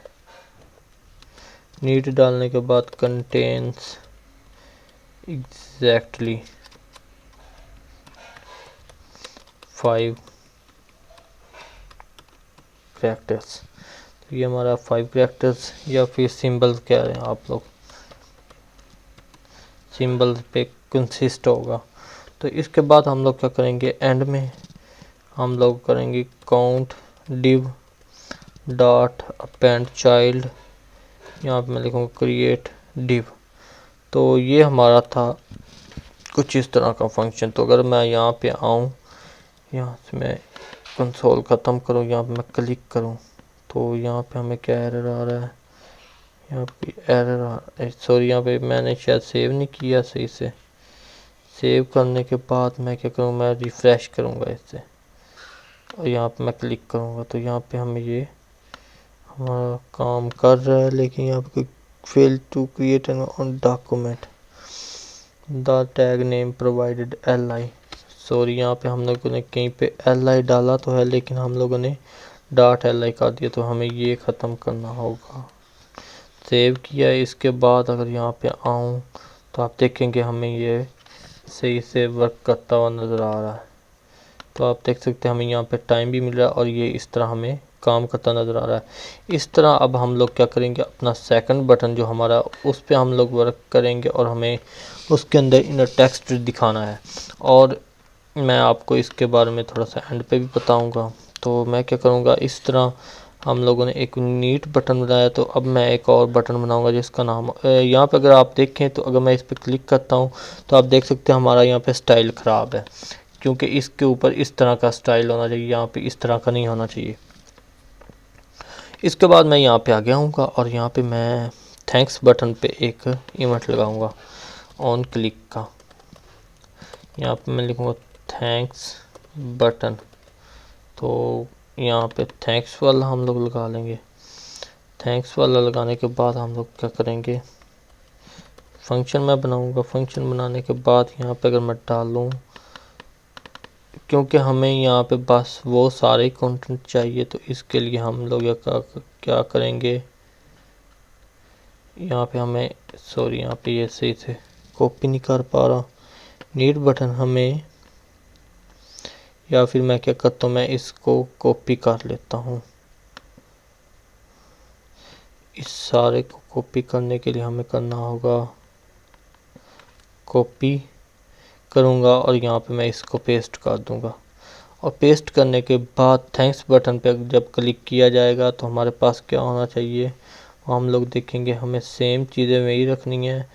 नीट डालने के बाद कंटेन्स एग्जैक्टली 5 कैरेक्टर्स। तो ये हमारा 5 कैरेक्टर्स या फिर सिंबल्स कह रहे हैं आप लोग, सिंबल्स पे कंसिस्ट होगा। तो इसके बाद हम लोग क्या करेंगे, एंड में हम लोग करेंगे count div dot append child, यहाँ पे मैं लिखूँगा क्रिएट डिव। तो ये हमारा था कुछ इस तरह का फंक्शन। तो अगर मैं यहाँ पे आऊँ, यहाँ से मैं कंसोल ख़त्म करूँ, यहाँ पे मैं क्लिक करूँ, तो यहाँ पे हमें क्या एरर आ रहा है, यहाँ पे एरर आ रहा है, सॉरी यहाँ पे मैंने शायद सेव नहीं किया सही से। सेव करने के बाद मैं क्या करूँ, मैं रिफ़्रेश करूँगा इससे, और यहाँ पे मैं क्लिक करूँगा, तो यहाँ पे हमें ये हमारा काम कर रहा है। लेकिन यहाँ पे fail to create an on document the tag name provided li, sorry यहाँ पे हम लोगों ने कहीं पे li डाला तो है, लेकिन हम लोगों ने डॉट li कर दिया, तो हमें ये ख़त्म करना होगा। सेव किया। इसके बाद अगर यहाँ पे आऊँ तो आप देखेंगे हमें ये सही से वर्क करता हुआ नज़र आ रहा है। तो आप देख सकते हैं हमें यहाँ पे टाइम भी मिल रहा है, और ये इस तरह हमें काम करता नज़र आ रहा है। इस तरह अब हम लोग क्या करेंगे, अपना सेकंड बटन जो हमारा, उस पे हम लोग वर्क करेंगे, और हमें उसके अंदर इनर टेक्स्ट दिखाना है। और मैं आपको इसके बारे में थोड़ा सा एंड पे भी बताऊंगा। तो मैं क्या करूंगा, इस तरह हम लोगों ने एक नीट बटन बनाया, तो अब मैं एक और बटन बनाऊंगा जिसका नाम यहाँ पे अगर आप देखें, तो अगर मैं इस पर क्लिक करता हूँ तो आप देख सकते हैं हमारा यहाँ पे स्टाइल ख़राब है, क्योंकि इसके ऊपर इस तरह का स्टाइल होना चाहिए, यहाँ पे इस तरह का नहीं होना चाहिए। इसके बाद मैं यहाँ पे आ गया हूँ, और यहाँ पे मैं थैंक्स बटन पे एक इवेंट लगाऊंगा ऑन क्लिक का। यहाँ पे मैं लिखूँगा थैंक्स बटन, तो यहाँ पे थैंक्स वाला हम लोग लगा लेंगे। थैंक्स वाला लगाने के बाद हम लोग क्या करेंगे, फंक्शन मैं बनाऊंगा। फंक्शन बनाने के बाद यहाँ पे अगर मैं डालूँ, क्योंकि हमें यहाँ पे बस वो सारे कंटेंट चाहिए, तो इसके लिए हम लोग क्या करेंगे, यहाँ पे हमें, सॉरी यहाँ पे ये सही से कॉपी नहीं कर पा रहा, नीट बटन हमें, या फिर मैं क्या करता हूँ, मैं इसको कॉपी कर लेता हूँ। इस सारे को कॉपी करने के लिए हमें करना होगा, कॉपी करूँगा और यहाँ पे मैं इसको पेस्ट कर दूँगा। और पेस्ट करने के बाद थैंक्स बटन पे जब क्लिक किया जाएगा तो हमारे पास क्या होना चाहिए, हम लोग देखेंगे हमें सेम चीज़ें वही रखनी है,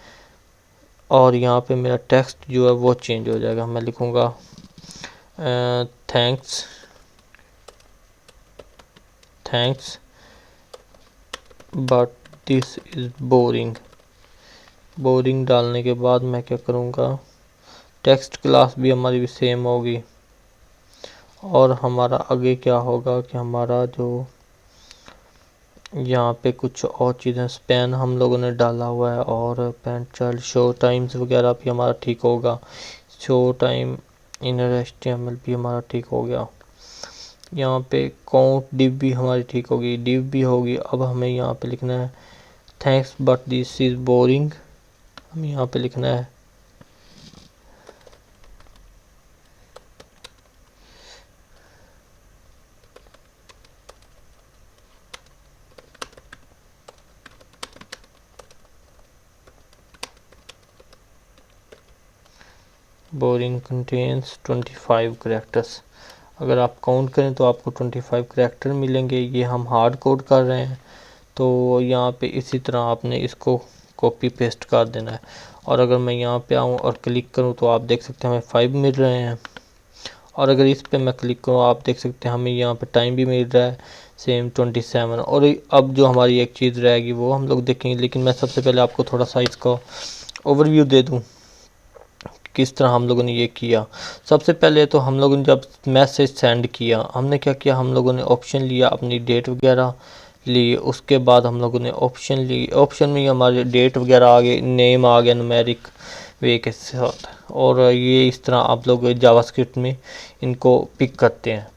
और यहाँ पे मेरा टेक्स्ट जो है वो चेंज हो जाएगा। मैं लिखूँगा thanks, thanks but this is boring. Boring डालने के बाद मैं क्या करूँगा, टेक्स्ट क्लास भी हमारी भी सेम होगी, और हमारा आगे क्या होगा कि हमारा जो यहाँ पे कुछ और चीज़ें, स्पैन हम लोगों ने डाला हुआ है, और पेंट चाइल्ड शो टाइम्स वगैरह भी हमारा ठीक होगा, शो टाइम इनर HTML भी हमारा ठीक हो गया। यहाँ पे काउंट डिव भी हमारी ठीक होगी, डिव भी होगी। अब हमें यहाँ पे लिखना है thanks but this is boring, हमें यहाँ पे लिखना है बोरिंग कंटेन्स 25 करेक्टर्स। अगर आप काउंट करें तो आपको 25 करेक्टर मिलेंगे। ये हम हार्ड कोड कर रहे हैं, तो यहाँ पे इसी तरह आपने इसको कॉपी पेस्ट कर देना है। और अगर मैं यहाँ पे आऊँ और क्लिक करूँ तो आप देख सकते हैं हमें 5 मिल रहे हैं। और अगर इस पे मैं क्लिक करूँ आप देख सकते हैं हमें यहाँ पे टाइम भी मिल रहा है सेम 27। और अब जो हमारी एक चीज़ रहेगी वो हम लोग देखेंगे, लेकिन मैं सबसे पहले आपको थोड़ा सा इसका ओवरव्यू दे दूँ किस तरह हम लोगों ने ये किया। सबसे पहले तो हम लोगों ने जब मैसेज सेंड किया हमने क्या किया, हम लोगों ने ऑप्शन लिया, अपनी डेट वगैरह ली। उसके बाद हम लोगों ने ऑप्शन ली, ऑप्शन में हमारे डेट वगैरह आ गए, नेम आ गया न्यूमेरिक वे के साथ। और ये इस तरह आप लोग जावास्क्रिप्ट में इनको पिक करते हैं।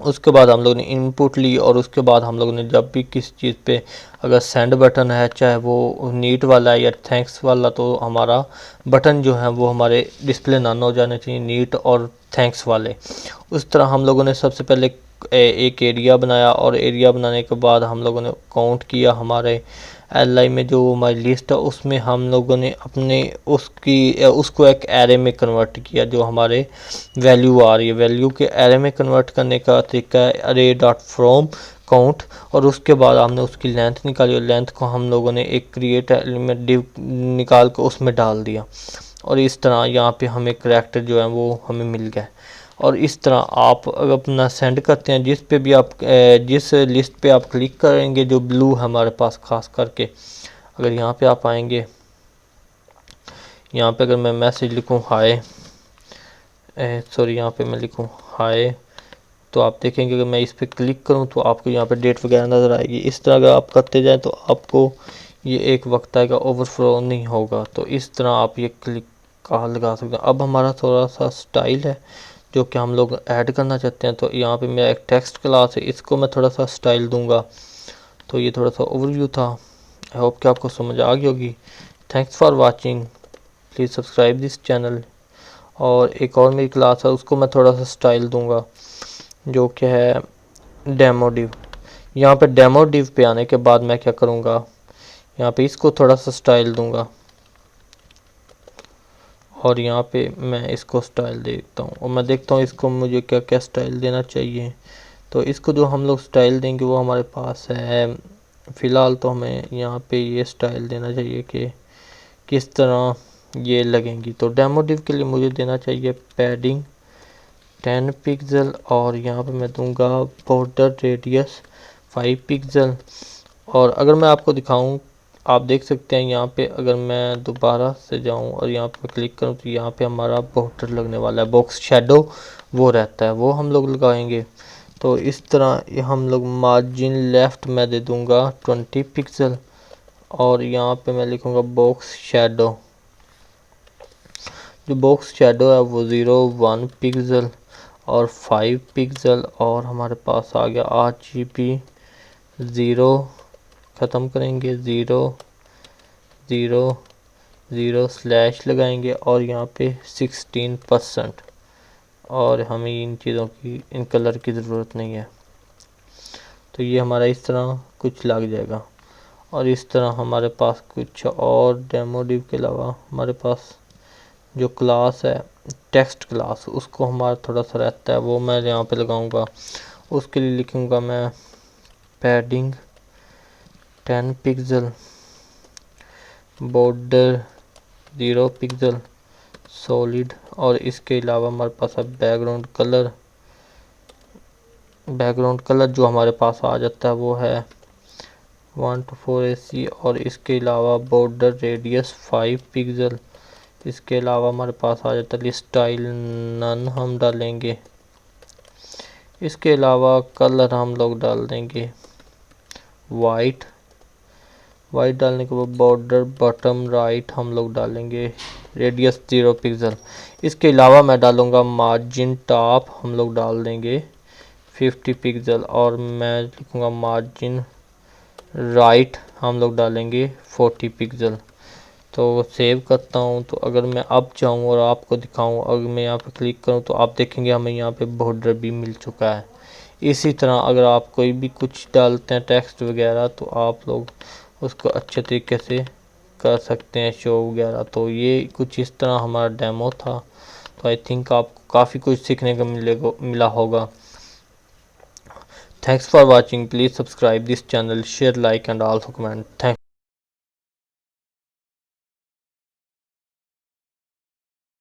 उसके बाद हम लोगों ने इनपुट ली और उसके बाद हम लोगों ने जब भी किसी चीज़ पे अगर सेंड बटन है, चाहे वो नीट वाला है या थैंक्स वाला, तो हमारा बटन जो है वो हमारे डिस्प्ले ना हो जाने चाहिए, नीट और थैंक्स वाले। उस तरह हम लोगों ने सबसे पहले एक एरिया बनाया और एरिया बनाने के बाद हम लोगों ने काउंट किया हमारे एल में जो हमारी लिस्ट है उसमें हम लोगों ने अपने उसको एक एरे में कन्वर्ट किया। जो हमारे वैल्यू आ रही है, वैल्यू के एरे में कन्वर्ट करने का तरीका है अरे डॉट फ्रॉम काउंट। और उसके बाद हमने उसकी लेंथ निकाली और लेंथ को हम लोगों ने एक क्रिएट एलिमेंट डिव निकाल कर उसमें डाल दिया। और इस तरह यहाँ पे हमें करैक्टर जो है वो हमें मिल गया। और इस तरह आप अपना सेंड करते हैं जिस पे भी आप जिस लिस्ट पे आप क्लिक करेंगे जो ब्लू है हमारे पास खास करके। अगर यहाँ पे आप आएंगे, यहाँ पे अगर मैं मैसेज लिखूँ हाय, सॉरी यहाँ पे मैं लिखूँ हाय, तो आप देखेंगे अगर मैं इस पर क्लिक करूँ तो आपको यहाँ पे डेट वगैरह नज़र आएगी। इस तरह अगर आप करते जाएँ तो आपको ये एक वक्त आएगा ओवरफ्लो नहीं होगा। तो इस तरह आप ये क्लिक कहाँ लगा सकते हैं। अब हमारा थोड़ा सा स्टाइल है जो कि हम लोग ऐड करना चाहते हैं। तो यहाँ पे मेरा एक टेक्स्ट क्लास है, इसको मैं थोड़ा सा स्टाइल दूंगा। तो ये थोड़ा सा ओवरव्यू था, आई होप कि आपको समझ आ गई होगी। Thanks for watching, please subscribe this channel. और एक और मेरी क्लास है उसको मैं थोड़ा सा स्टाइल दूंगा जो कि है डेमो डिव। यहाँ पे डेमो डिव पे आने के बाद मैं क्या करूँगा, यहाँ पे इसको थोड़ा सा स्टाइल दूंगा और यहाँ पे मैं इसको स्टाइल देखता हूँ और मैं देखता हूँ इसको मुझे क्या क्या स्टाइल देना चाहिए। तो इसको जो हम लोग स्टाइल देंगे वो हमारे पास है। फ़िलहाल तो हमें यहाँ पे ये स्टाइल देना चाहिए कि किस तरह ये लगेंगी। तो डेमो डिव के लिए मुझे देना चाहिए पैडिंग 10 पिक्सल और यहाँ पे मैं दूंगा बॉर्डर रेडियस 5 पिक्सल। और अगर मैं आपको दिखाऊं, आप देख सकते हैं यहाँ पे अगर मैं दोबारा से जाऊं और यहाँ पे क्लिक करूं तो यहाँ पे हमारा बॉर्डर लगने वाला है, बॉक्स शेडो वो रहता है, वो हम लोग लगाएंगे। तो इस तरह हम लोग मार्जिन लेफ़्ट मैं दे दूंगा 20 पिक्सल और यहाँ पे मैं लिखूँगा बॉक्स शेडो, जो बॉक्स शेडो है वो 0.1 पिक्सल और 5 पिक्सल। और हमारे पास आ गया RGB 0, ख़त्म करेंगे 0 0 0 स्लैश लगाएंगे और यहाँ पे 16%। और हमें इन चीज़ों की, इन कलर की ज़रूरत नहीं है। तो ये हमारा इस तरह कुछ लग जाएगा। और इस तरह हमारे पास कुछ और डेमो डिव के अलावा हमारे पास जो क्लास है टेक्स्ट क्लास, उसको हमारा थोड़ा सा रहता है, वो मैं यहाँ पे लगाऊंगा। उसके लिए लिखूंगा मैं padding 10 pixel, border 0 pixel, solid. और इसके अलावा हमारे पास है बैकग्राउंड कलर। बैकग्राउंड कलर जो हमारे पास आ जाता है वो है 1 to 4 AC। और इसके अलावा बॉर्डर रेडियस 5 पिक्सल। इसके अलावा हमारे पास आ जाता है स्टाइल नन हम डालेंगे। इसके अलावा कलर हम लोग डाल देंगे वाइट। वाइट डालने के बाद बॉर्डर बॉटम राइट हम लोग डालेंगे रेडियस 0 पिक्सल। इसके अलावा मैं डालूंगा मार्जिन टॉप हम लोग डाल देंगे 50 पिक्सल और मैं लिखूँगा मार्जिन राइट हम लोग डालेंगे 40 पिक्सल। तो सेव करता हूँ। तो अगर मैं अब जाऊँ और आपको दिखाऊँ, अगर मैं यहाँ पे क्लिक करूँ तो आप देखेंगे हमें यहाँ पे बॉर्डर भी मिल चुका है। इसी तरह अगर आप कोई भी कुछ डालते हैं टेक्स्ट वगैरह तो आप लोग उसको अच्छे तरीके से कर सकते हैं शो वगैरह। तो ये कुछ इस तरह हमारा डेमो था। तो आई थिंक आपको काफ़ी कुछ सीखने को मिला होगा। Thanks for watching. Please subscribe this channel, share, like and also comment. Thanks.